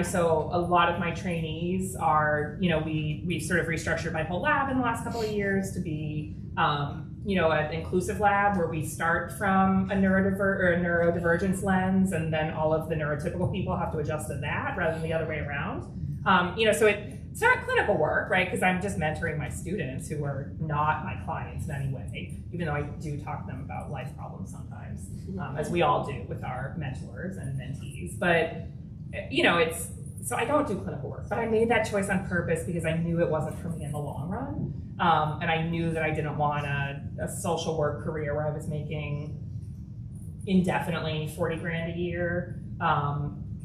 So a lot of my trainees are, we've sort of restructured my whole lab in the last couple of years to be, an inclusive lab where we start from a neurodivergence lens, and then all of the neurotypical people have to adjust to that rather than the other way around. So it's not clinical work, right? Because I'm just mentoring my students who are not my clients in any way, even though I do talk to them about life problems sometimes, as we all do with our mentors and mentees. But so I don't do clinical work, but I made that choice on purpose because I knew it wasn't for me in the long run. And I knew that I didn't want a social work career where I was making indefinitely 40 grand a year,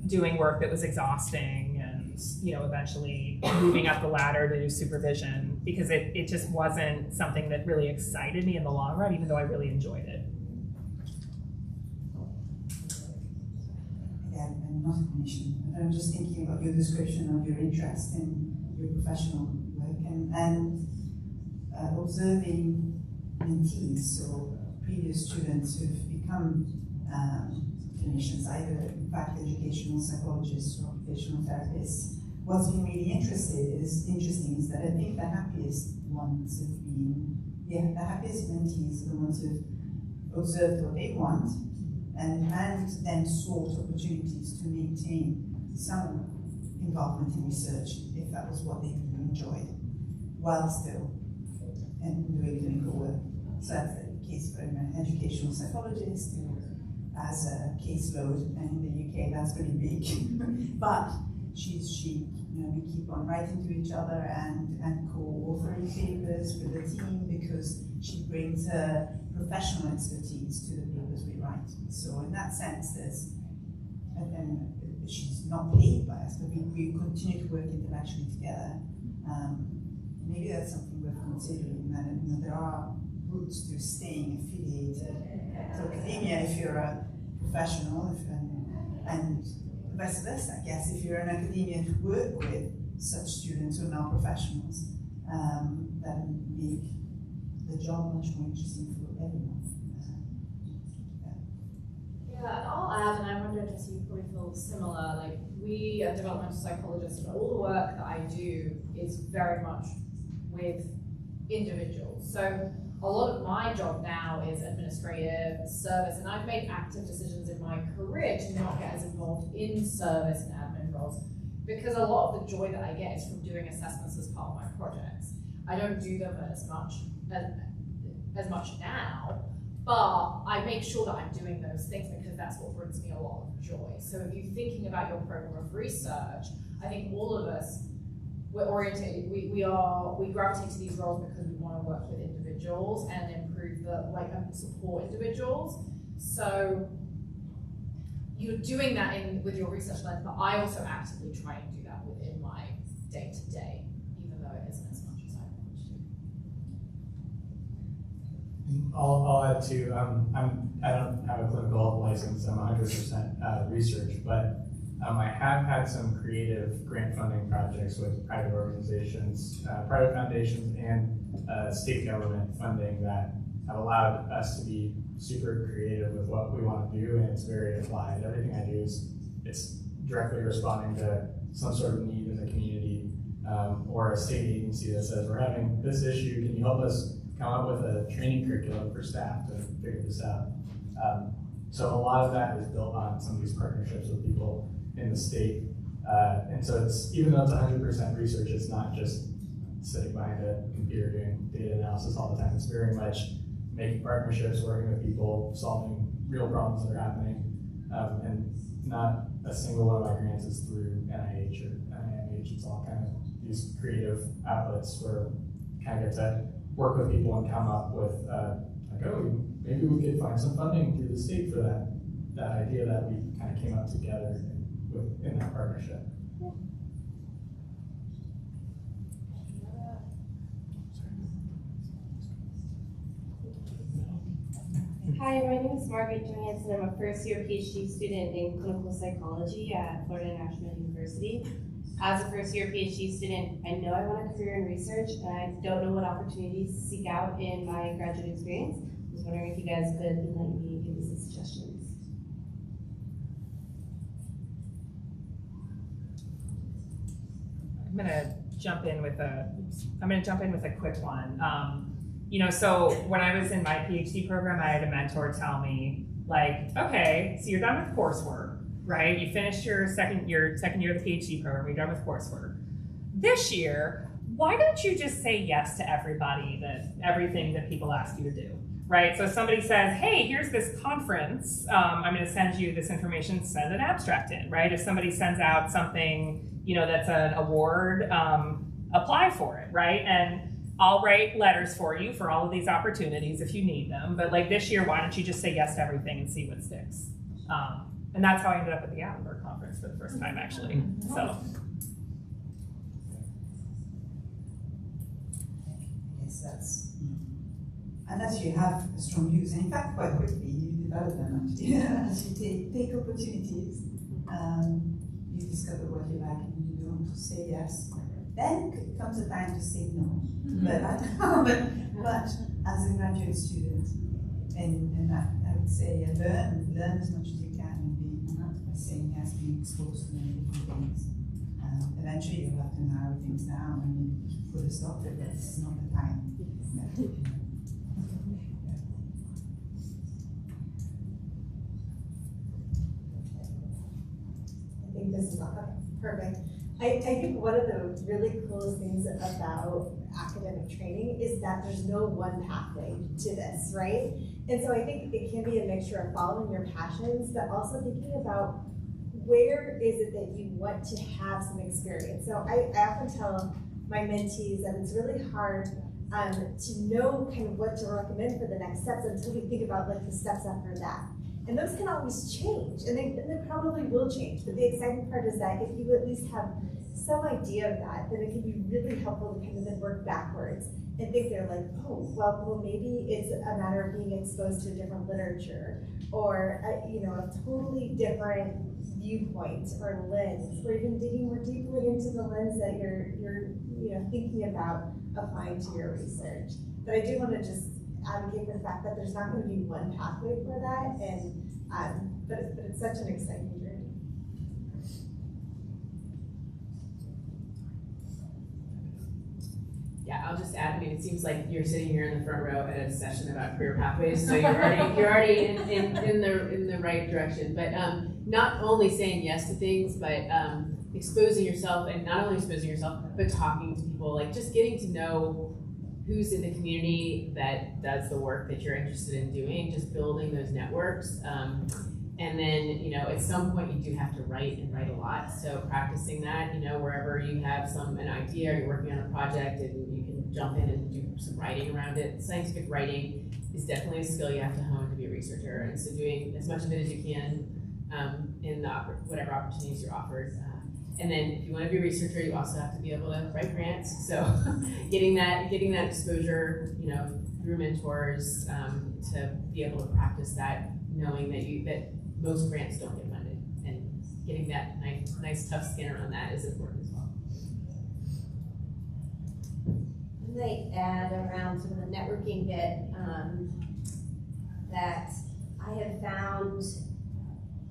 doing work that was exhausting and, eventually moving up the ladder to do supervision, because it just wasn't something that really excited me in the long run, even though I really enjoyed it. I'm not a clinician, but I'm just thinking about your description of your interest in your professional work and observing mentees, so previous students who've become clinicians, either in fact educational psychologists or occupational therapists. What's been really interesting is that I think the happiest ones have been, the happiest mentees are the ones who've observed what they want, and then sought opportunities to maintain some involvement in research, if that was what they really enjoyed, while still doing clinical work. So that's the case for an educational psychologist who has a caseload, and in the UK that's pretty big. But we keep on writing to each other and co-authoring papers with the team because she brings her professional expertise to the papers we write. So in that sense, and she's not paid by us, but we continue to work intellectually together. Maybe that's something worth considering, that there are routes to staying affiliated to academia if you're a professional, and vice versa, I guess, if you're in academia to work with such students who are now professionals, that make the job much more interesting for everyone. Yeah, and I'll add, and I wonder, Jessie, you probably feel similar, like we are developmental psychologists, and all the work that I do is very much with individuals. So a lot of my job now is administrative service, and I've made active decisions in my career to not get as involved in service and admin roles, because a lot of the joy that I get is from doing assessments as part of my projects. I don't do them as much now, but I make sure that I'm doing those things because that's what brings me a lot of joy. So if you're thinking about your program of research, I think all of us, we're orientated, we gravitate to these roles because we want to work with individuals and improve support individuals. So you're doing that with your research lens, but I also actively try and do that within my day-to-day, even though it isn't as much as I want to. I'll add too, I don't have a clinical license, I'm 100% research, but I have had some creative grant funding projects with private organizations, private foundations, and state government funding that have allowed us to be super creative with what we want to do, and it's very applied. Everything I do it's directly responding to some sort of need in the community, or a state agency that says, we're having this issue, can you help us come up with a training curriculum for staff to figure this out? So a lot of that is built on some of these partnerships with people in the state. And so it's, even though it's 100% research, it's not just sitting behind a computer doing data analysis all the time. It's very much making partnerships, working with people, solving real problems that are happening. And not a single one of my grants is through NIH or NIMH. It's all kind of these creative outlets where we kind of get to work with people and come up with, maybe we could find some funding through the state for that idea that we kind of came up together in that partnership. Hi, my name is Margaret Johansson. I'm a first-year PhD student in clinical psychology at Florida National University. As a first-year PhD student, I know I want a career in research, and I don't know what opportunities to seek out in my graduate experience. I was wondering if you guys could enlighten me and give me some suggestions. I'm gonna jump in with a quick one. So when I was in my PhD program, I had a mentor tell me, like, okay, so you're done with coursework, right? You finished your second year of the PhD program, you're done with coursework. This year, why don't you just say yes to everything that people ask you to do, right? So if somebody says, hey, here's this conference, I'm gonna send you this information, send an abstract in, right? If somebody sends out something, that's an award, apply for it, right? And I'll write letters for you for all of these opportunities if you need them. But like this year, why don't you just say yes to everything and see what sticks? And that's how I ended up at the Allenberg conference for the first time, actually. So. Yes, that's, unless you have strong views, and in fact, quite quickly, you develop them actually. As you take opportunities, you discover what you like and you don't say yes. Then comes a time to say no. But as a graduate student, and I would say learn as much as you can, and be not by saying yes, being exposed to many different things. Eventually, you'll have to narrow things down and put a stop to this. This is not the time. I think this is not okay. Perfect. I think one of the really coolest things about academic training is that there's no one pathway to this, right? And so I think it can be a mixture of following your passions, but also thinking about where is it that you want to have some experience. So I often tell my mentees that it's really hard to know kind of what to recommend for the next steps until we think about like the steps after that. And those can always change, and they probably will change. But the exciting part is that if you at least have some idea of that, then it can be really helpful to kind of then work backwards and think they're like, oh, well, maybe it's a matter of being exposed to different literature, or a totally different viewpoint or lens, or even digging more deeply into the lens that you're thinking about applying to your research. But I do want to just advocate for the fact that there's not going to be one pathway for that, and but it's such an exciting journey. Yeah, I'll just add, I mean, it seems like you're sitting here in the front row at a session about career pathways, so you're already in the right direction. But not only saying yes to things, but exposing yourself, and not only exposing yourself, but talking to people, like just getting to know who's in the community that does the work that you're interested in doing, just building those networks. And then, at some point you do have to write a lot. So practicing that, wherever you have an idea, or you're working on a project and you can jump in and do some writing around it. Scientific writing is definitely a skill you have to hone to be a researcher. And so doing as much of it as you can in whatever opportunities you're offered. And then if you want to be a researcher, you also have to be able to write grants. So getting that exposure, through mentors, to be able to practice that, knowing that most grants don't get funded, and getting that nice tough skin around that is important as well. I might add around some of the networking bit that I have found.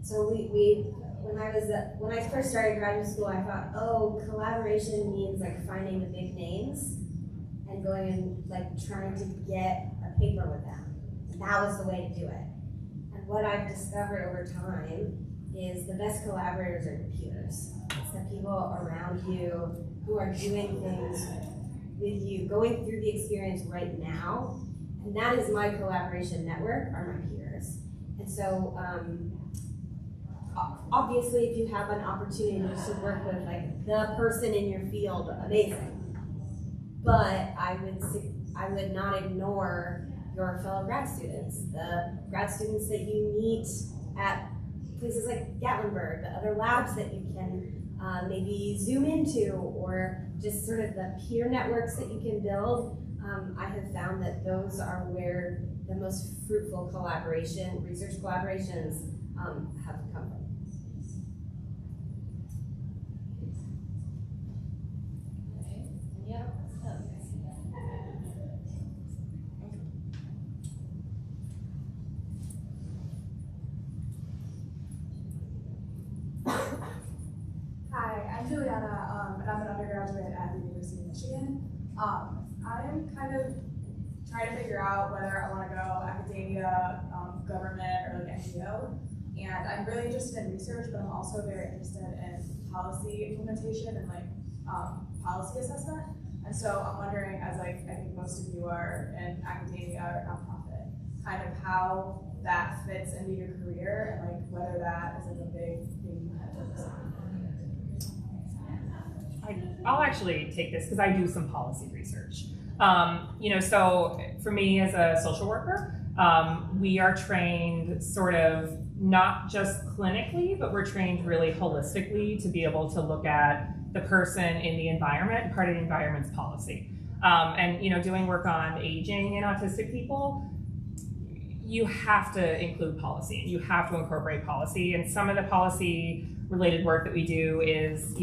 So when I first started graduate school, I thought, oh, collaboration means like finding the big names and going and like trying to get a paper with them. That was the way to do it. And what I've discovered over time is the best collaborators are your peers. It's the people around you who are doing things with you, going through the experience right now. And that is my collaboration network, are my peers. And so, obviously, if you have an opportunity to work with like the person in your field, amazing. But I would not ignore your fellow grad students, the grad students that you meet at places like Gatlinburg, the other labs that you can maybe zoom into, or just sort of the peer networks that you can build. I have found that those are where the most fruitful research collaborations have come from. Hi, I'm Juliana, and I'm an undergraduate at the University of Michigan. I'm kind of trying to figure out whether I want to go academia, government, or like NGO. And I'm really interested in research, but I'm also very interested in policy implementation and like policy assessment. And so I'm wondering, as like I think most of you are in academia or nonprofit, kind of how that fits into your career, and like whether that is like a big thing you have to focus on. I'll actually take this because I do some policy research. So for me as a social worker, we are trained sort of not just clinically, but we're trained really holistically to be able to look at the person in the environment. Part of the environment's policy. Doing work on aging and autistic people, you have to include policy, and you have to incorporate policy. And some of the policy related work that we do is,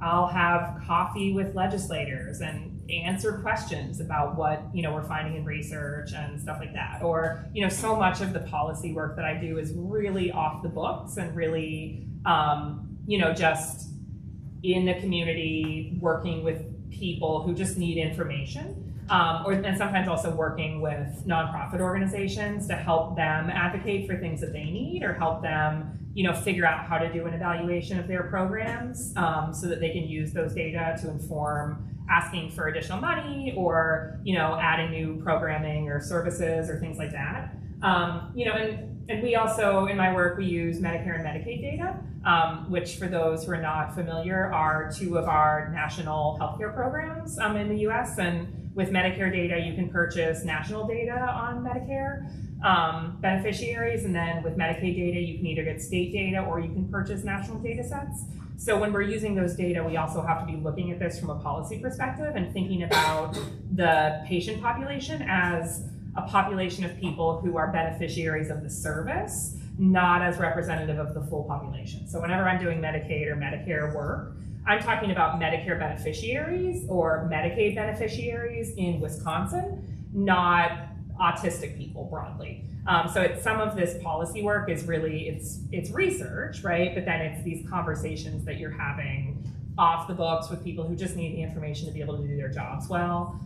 I'll have coffee with legislators and answer questions about what we're finding in research and stuff like that. Or so much of the policy work that I do is really off the books and really just in the community, working with people who just need information, and sometimes also working with nonprofit organizations to help them advocate for things that they need, or help them figure out how to do an evaluation of their programs so that they can use those data to inform asking for additional money or, adding new programming or services or things like that. And we also, in my work, we use Medicare and Medicaid data, which for those who are not familiar are two of our national healthcare programs in the US. And with Medicare data, you can purchase national data on Medicare beneficiaries. And then with Medicaid data, you can either get state data or you can purchase national data sets. So when we're using those data, we also have to be looking at this from a policy perspective and thinking about the patient population as a population of people who are beneficiaries of the service, not as representative of the full population. So whenever I'm doing Medicaid or Medicare work, I'm talking about Medicare beneficiaries or Medicaid beneficiaries in Wisconsin, not autistic people broadly. So some of this policy work is really, it's research, right? But then it's these conversations that you're having off the books with people who just need the information to be able to do their jobs well.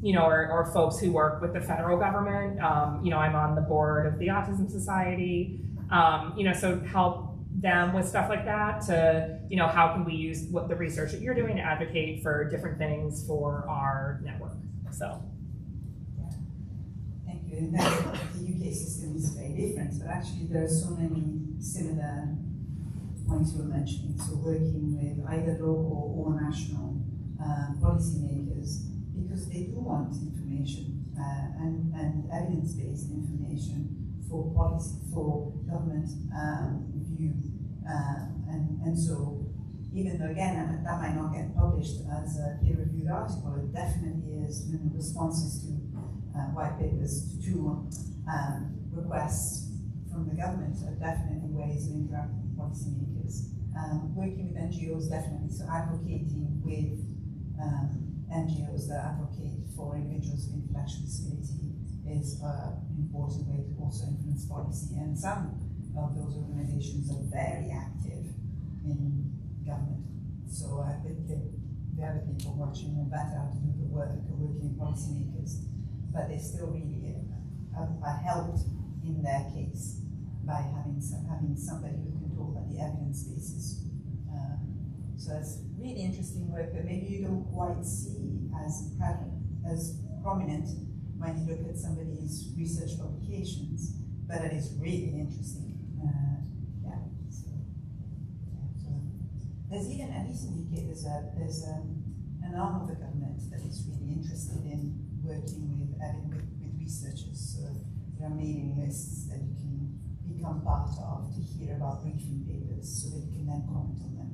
Or folks who work with the federal government. I'm on the board of the Autism Society. So help them with stuff like that to, how can we use what the research that you're doing to advocate for different things for our network, so. Thank you. And the UK system is very different, but actually there are so many similar points you were mentioning. So working with either local or national policymakers, because they do want information and evidence-based information for policy, for government review. And so even though, again, that might not get published as a peer-reviewed article, it definitely is responses to white papers, to requests from the government are definitely ways of interacting with policymakers. Working with NGOs, definitely, so advocating with NGOs that advocate for individuals with intellectual disability is an important way to also influence policy. And some of those organizations are very active in government. So I think the other people watching know better how to do the work of working with policymakers, but they still really are helped in their case by having somebody who can talk about the evidence basis. So it's really interesting work that maybe you don't quite see as prominent when you look at somebody's research publications, but it is really interesting. So there's even, at least in the UK, there's an arm of the government that is really interested in working with researchers. So there are mailing lists that you can become part of to hear about briefing papers, so that you can then comment on them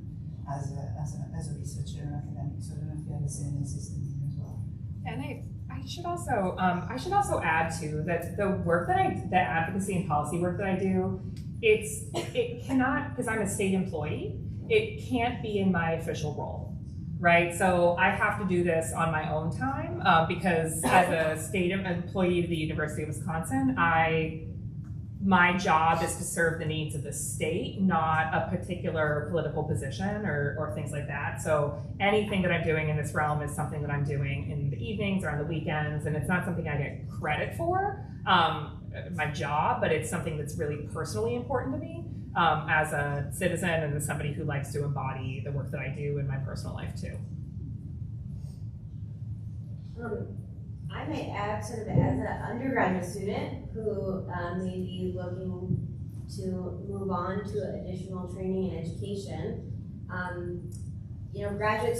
as a researcher and academic. So I don't know if you have a similar system here as well. And I should also add too that the work the advocacy and policy work that I do, it cannot, because I'm a state employee, it can't be in my official role, right? So I have to do this on my own time because as a state employee to the University of Wisconsin, my job is to serve the needs of the state, not a particular political position or things like that. So anything that I'm doing in this realm is something that I'm doing in the evenings or on the weekends, and it's not something I get credit for, my job, but it's something that's really personally important to me as a citizen and as somebody who likes to embody the work that I do in my personal life too. I might add sort of as an undergraduate student who may be looking to move on to additional training and education. Graduate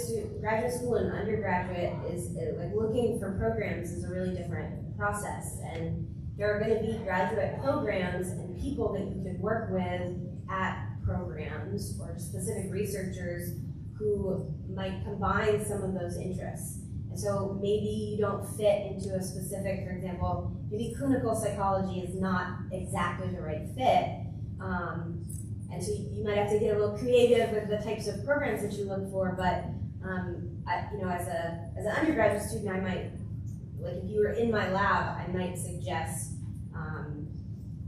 school and undergraduate is like looking for programs is a really different process, and there are going to be graduate programs and people that you could work with at programs or specific researchers who might combine some of those interests. And so maybe you don't fit into a specific, for example, maybe clinical psychology is not exactly the right fit. And so you might have to get a little creative with the types of programs that you look for, but as an undergraduate student, I might, like if you were in my lab, I might suggest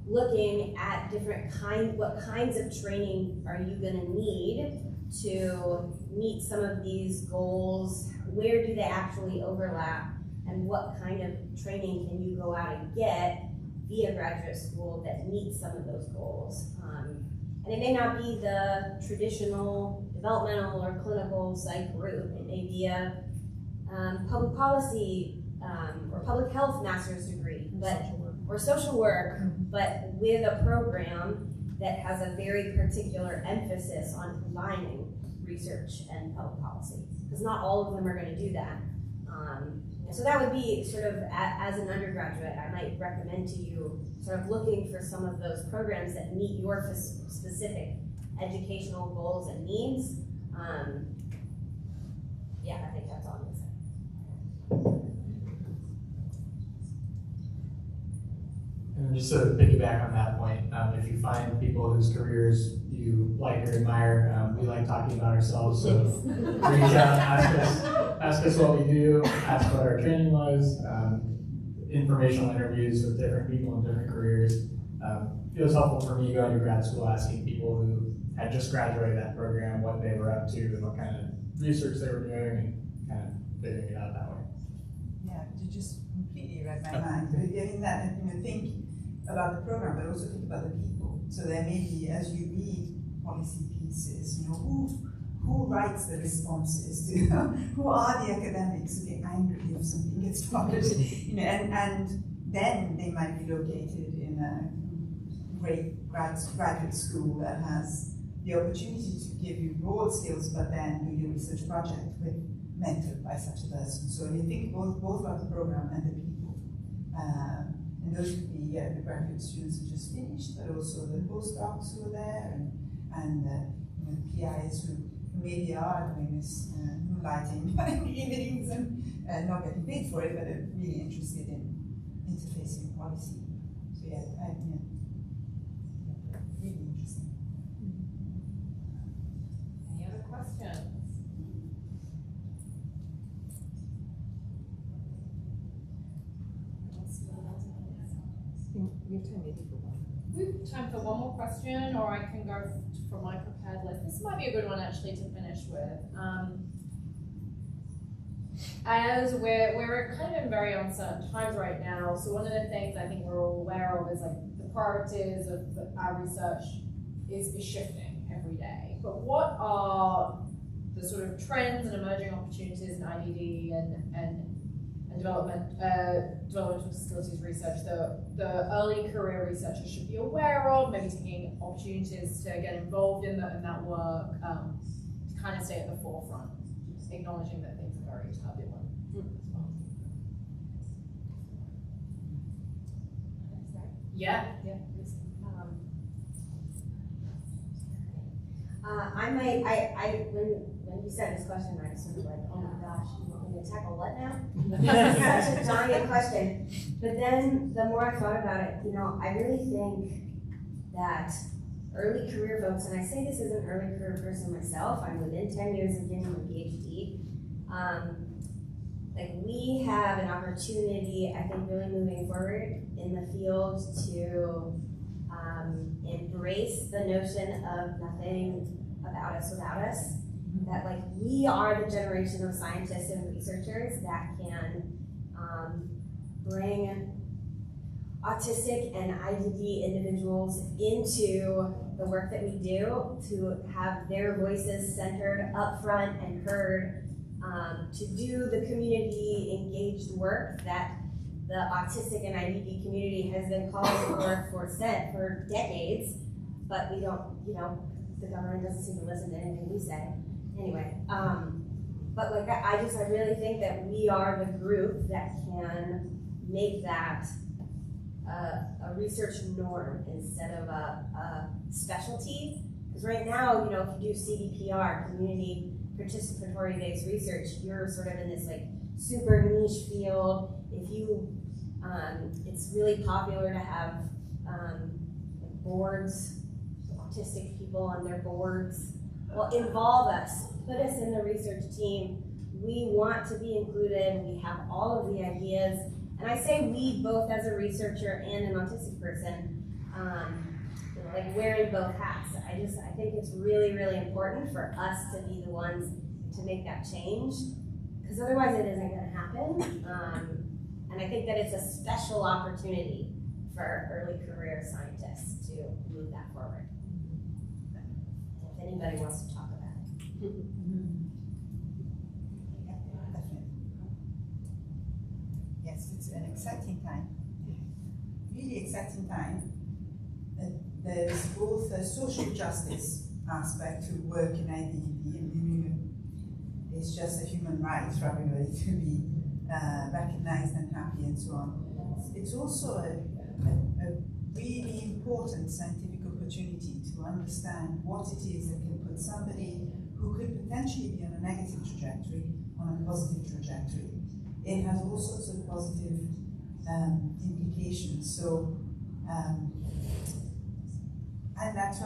looking at what kinds of training are you gonna need to meet some of these goals, where do they actually overlap, and what kind of training can you go out and get via graduate school that meets some of those goals. And it may not be the traditional developmental or clinical psych group. It may be a public policy or public health master's degree, or social work, but with a program that has a very particular emphasis on combining research and public policy, because not all of them are going to do that. And so that would be sort of, as an undergraduate, I might recommend to you sort of looking for some of those programs that meet your specific educational goals and needs. Yeah, I think that's all I'm going to say. And just to piggyback on that point, if you find people whose careers you like or admire, we like talking about ourselves, so reach out, ask us what we do, ask what our training was, informational interviews with different people in different careers. It was helpful for me going to grad school, asking people who had just graduated that program what they were up to and what kind of research they were doing, and kind of figuring it out that way. Yeah, you just completely read my mind. Getting that, think about the program, but also think about the people. So there may be, as you read policy pieces, who writes the responses to, who are the academics who get angry if something gets published, and then they might be located in a great graduate school that has the opportunity to give you broad skills, but then do your research project mentored by such a person. So you think both about the program and the people. And those could be the graduate students who just finished, but also the postdocs who are there, and the PIs who maybe are doing this moonlighting evenings and not getting paid for it, but are really interested in interfacing policy. So yeah, really interesting. Any other questions? We have time maybe for one. We have time for one more question, or I can go from my prepared list. This might be a good one actually to finish with. As we're kind of in very uncertain times right now, so one of the things I think we're all aware of is like the priorities of our research is shifting every day. But what are the sort of trends and emerging opportunities in IDD and developmental disabilities research that the early career researchers should be aware of, maybe taking opportunities to get involved in that work, to kind of stay at the forefront, acknowledging that things are very turbulent. Yeah. When you said this question, I was sort of like, oh my gosh, you want me to tackle what now? That's such a giant question. But then the more I thought about it, I really think that early career folks, and I say this as an early career person myself, I'm within 10 years of getting my PhD. We have an opportunity, I think, really moving forward in the field to embrace the notion of nothing about us without us. That we are the generation of scientists and researchers that can bring autistic and IDD individuals into the work that we do, to have their voices centered up front and heard, to do the community engaged work that the autistic and IDD community has been calling for decades, but we don't, the government doesn't seem to listen to anything we say. Anyway, but I really think that we are the group that can make that a research norm instead of a specialty. Because right now, if you do CDPR, community participatory based research, you're sort of in this super niche field. If you, it's really popular to have boards, autistic people on their boards. Well, involve us, put us in the research team. We want to be included. We have all of the ideas. And I say we both as a researcher and an autistic person, wearing both hats. I think it's really, really important for us to be the ones to make that change, because otherwise it isn't going to happen. And I think that it's a special opportunity for early career scientists to move that forward. anybody wants to talk about it. Definitely. Yes, it's an exciting time. Really exciting time. There's both a social justice aspect to work in IDED, and it's just a human right for everybody to be recognized and happy and so on. It's also a really important scientific opportunity to understand what it is that can put somebody who could potentially be on a negative trajectory on a positive trajectory. It has all sorts of positive implications. So, and that's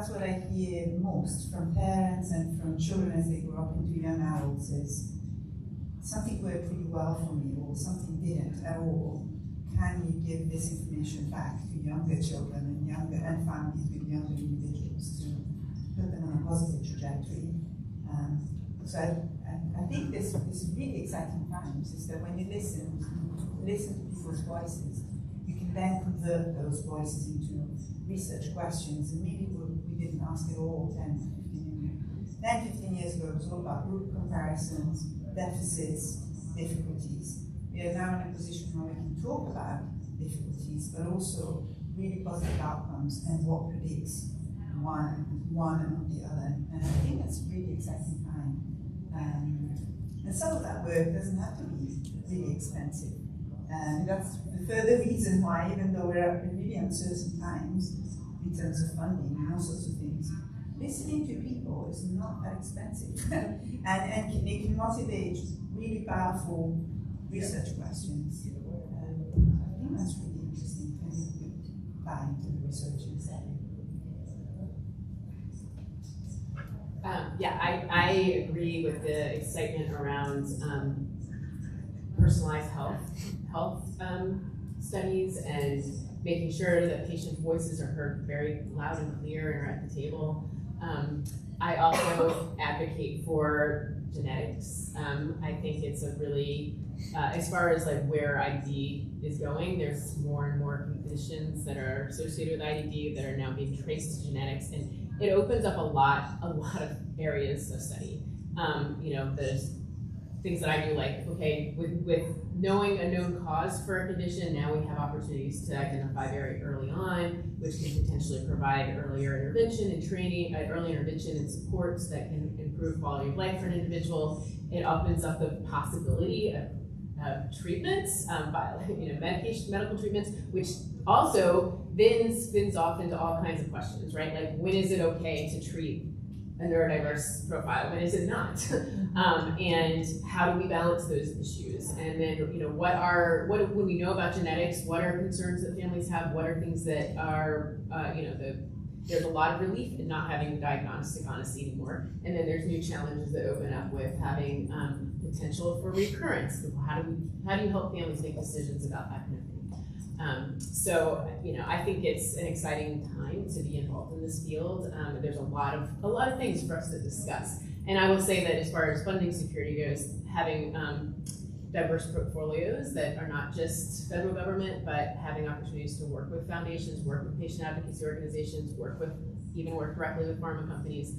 what I hear most from parents and from children as they grow up into young adults is something worked really well for me or something didn't at all. Can you give this information back to younger children and families with younger individuals to put them on a positive trajectory? So I think this really exciting times is that when you listen to people's voices, you can then convert those voices into research questions. And maybe we didn't ask it all 10, 15 years ago. It was all about group comparisons, deficits, difficulties. We are now in a position where we can talk about difficulties, but also really positive outcomes and what predicts one and not the other. And I think that's a really exciting time. And some of that work doesn't have to be really expensive. That's the further reason why, even though we're at really uncertain times in terms of funding and all sorts of things, listening to people is not that expensive. and it can motivate really powerful research questions. I think that's really interesting and a good buy into the research in this area. I agree with the excitement around personalized health studies and making sure that patient voices are heard very loud and clear and are at the table. I also advocate for genetics. I think it's a really, as far as like where IDD is going, there's more and more conditions that are associated with IDD that are now being traced to genetics, and it opens up a lot of areas of study. There's things that I do, like, okay, with knowing a known cause for a condition, now we have opportunities to identify very early on, which can potentially provide earlier intervention and training, early intervention and supports that can improve quality of life for an individual. It opens up the possibility of treatments, medical treatments, which also then spins off into all kinds of questions, right? Like, when is it okay to treat a neurodiverse profile? When is it not? And how do we balance those issues? And then, when we know about genetics, what are concerns that families have? What are things that are, there's a lot of relief in not having diagnostic honesty anymore. And then there's new challenges that open up with having potential for recurrence. How do you help families make decisions about that kind of thing? I think it's an exciting time to be involved in this field. There's a lot of things for us to discuss. And I will say that as far as funding security goes, having diverse portfolios that are not just federal government, but having opportunities to work with foundations, work with patient advocacy organizations, work directly with pharma companies,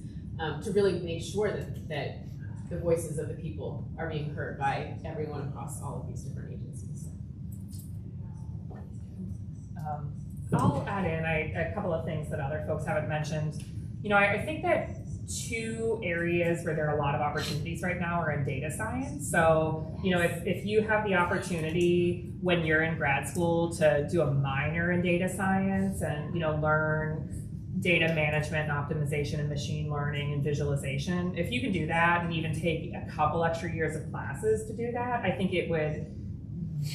to really make sure that the voices of the people are being heard by everyone across all of these different agencies. I'll add in a couple of things that other folks haven't mentioned. I think that two areas where there are a lot of opportunities right now are in data science. So, if you have the opportunity when you're in grad school to do a minor in data science and, learn data management and optimization and machine learning and visualization, if you can do that and even take a couple extra years of classes to do that, I think it would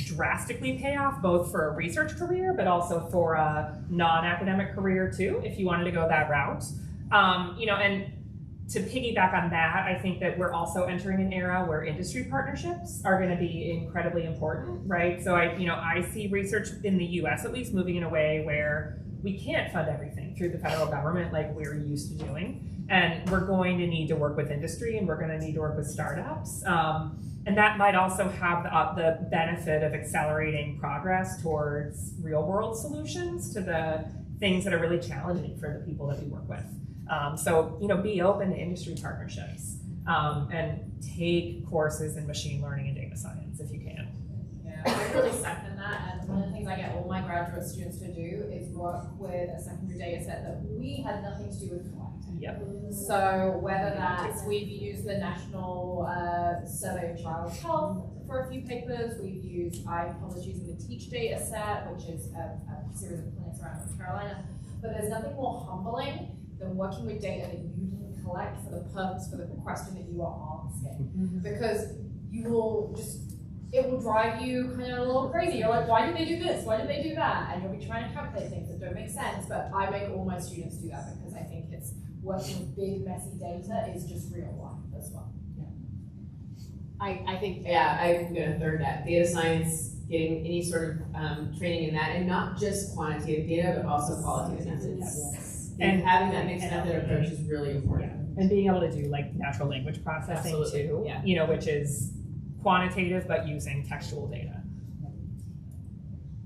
drastically pay off, both for a research career, but also for a non-academic career too, if you wanted to go that route. And to piggyback on that, I think that we're also entering an era where industry partnerships are going to be incredibly important, right? So I see research in the US at least moving in a way where we can't fund everything through the federal government like we're used to doing. And we're going to need to work with industry, and we're going to need to work with startups. And that might also have the benefit of accelerating progress towards real world solutions to the things that are really challenging for the people that we work with. So, be open to industry partnerships and take courses in machine learning and data science if you can. Yeah, I really second that, and one of the things I get all my graduate students to do is work with a secondary data set that we had nothing to do with collecting. Yep. So whether that's we've used the National Survey of Child Health for a few papers, we've used, I published using the TEACH data set, which is a series of clinics around North Carolina, but there's nothing more humbling than working with data that you didn't collect for the purpose, for the question that you are asking. Because you will it will drive you kind of a little crazy. You're like, why did they do this? Why did they do that? And you'll be trying to calculate things that don't make sense. But I make all my students do that because I think it's working with big, messy data is just real life as well. I think, yeah, I'm gonna third that. Data science, getting any sort of training in that, and not just quantitative data, but also qualitative methods. Yes. And having that mixed method approach is really important. Yeah. And being able to do like natural language processing too, which is quantitative but using textual data.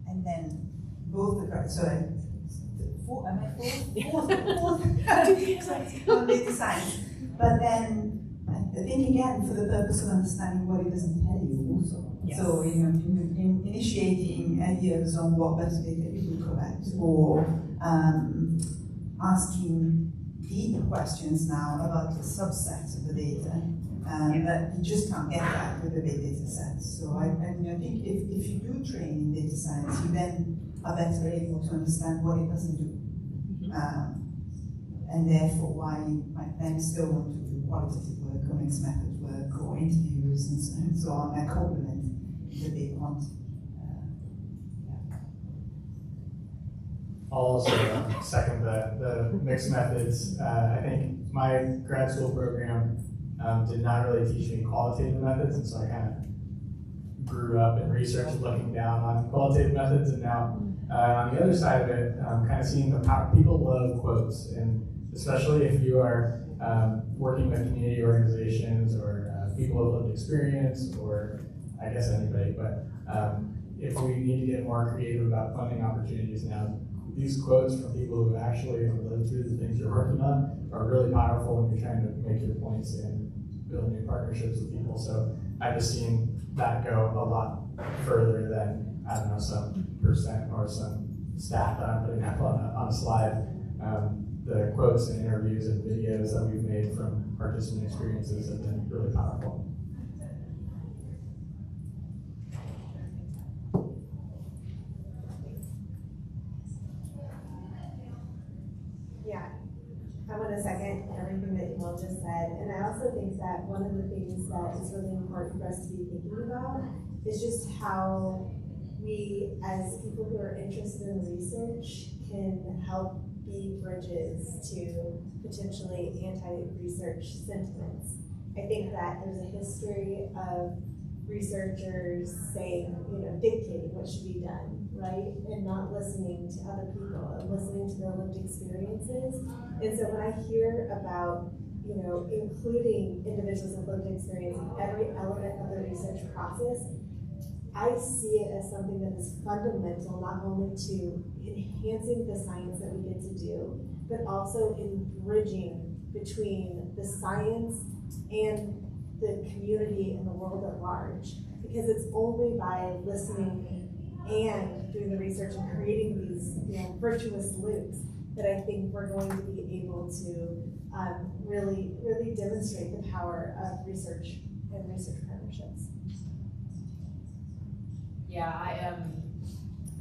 And then both the, sorry, four, am I four? Data science. But then I think again, for the purpose of understanding what it doesn't tell you also. Yes. So, in initiating ideas on what best data you will collect, or asking deeper questions now about the subsets of the data. But you just can't get that with a big data set. So I think if you do train in data science, you then are better able to understand what it doesn't do. And therefore why you might then still want to do qualitative work or mixed method work or interviews and so on that complement the big want. I'll also second the mixed methods. I think my grad school program did not really teach me qualitative methods, and so I kind of grew up in research looking down on qualitative methods, and now on the other side of it, kind of seeing the power. People love quotes, and especially if you are working with community organizations or people with lived experience, or I guess anybody, but if we need to get more creative about funding opportunities now, these quotes from people who actually have lived through the things you're working on are really powerful when you're trying to make your points and build new partnerships with people. So I've just seen that go a lot further than, I don't know, some percent or some stat that I'm putting up on a slide. The quotes and interviews and videos that we've made from participant experiences have been really powerful. Yeah, I want to second everything that you all just said, and I also think that one of the things that is really important for us to be thinking about is just how we, as people who are interested in research, can help be bridges to potentially anti-research sentiments. I think that there's a history of researchers saying, dictating what should be done, right? And not listening to other people and listening to their lived experiences. And so when I hear about, including individuals with lived experience in every element of the research process, I see it as something that is fundamental, not only to enhancing the science that we get to do, but also in bridging between the science and the community and the world at large. Because it's only by listening and doing the research and creating these virtuous loops that I think we're going to be able to really, really demonstrate the power of research and research partnerships. Yeah, I am.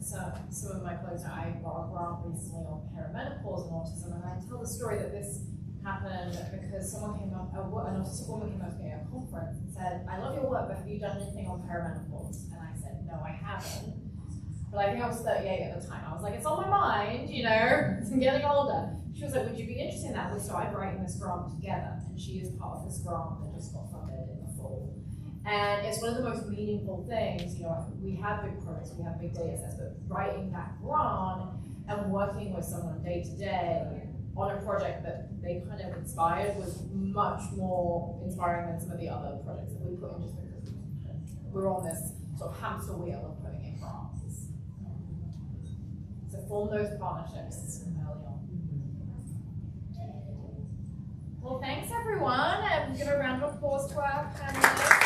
So some of my colleagues and I got a grant recently on perimenopause and autism, and I tell the story that this happened because someone came up, an autistic woman came up to me at a conference and said, "I love your work, but have you done anything on perimenopause?" And I said, "No, I haven't." But I think I was 38 at the time. I was like, "It's on my mind, I'm getting older." She was like, "Would you be interested in that?" We started writing this grant together, and she is part of this grant that just got funded in the fall. And it's one of the most meaningful things, we have big projects, we have big data sets, but writing that grant and working with someone day to day on a project that they kind of inspired was much more inspiring than some of the other projects that we put in just because we're on this sort of hamster wheel of putting in grants. So form those partnerships early on. Well, thanks everyone, and give a round of applause to our panelists.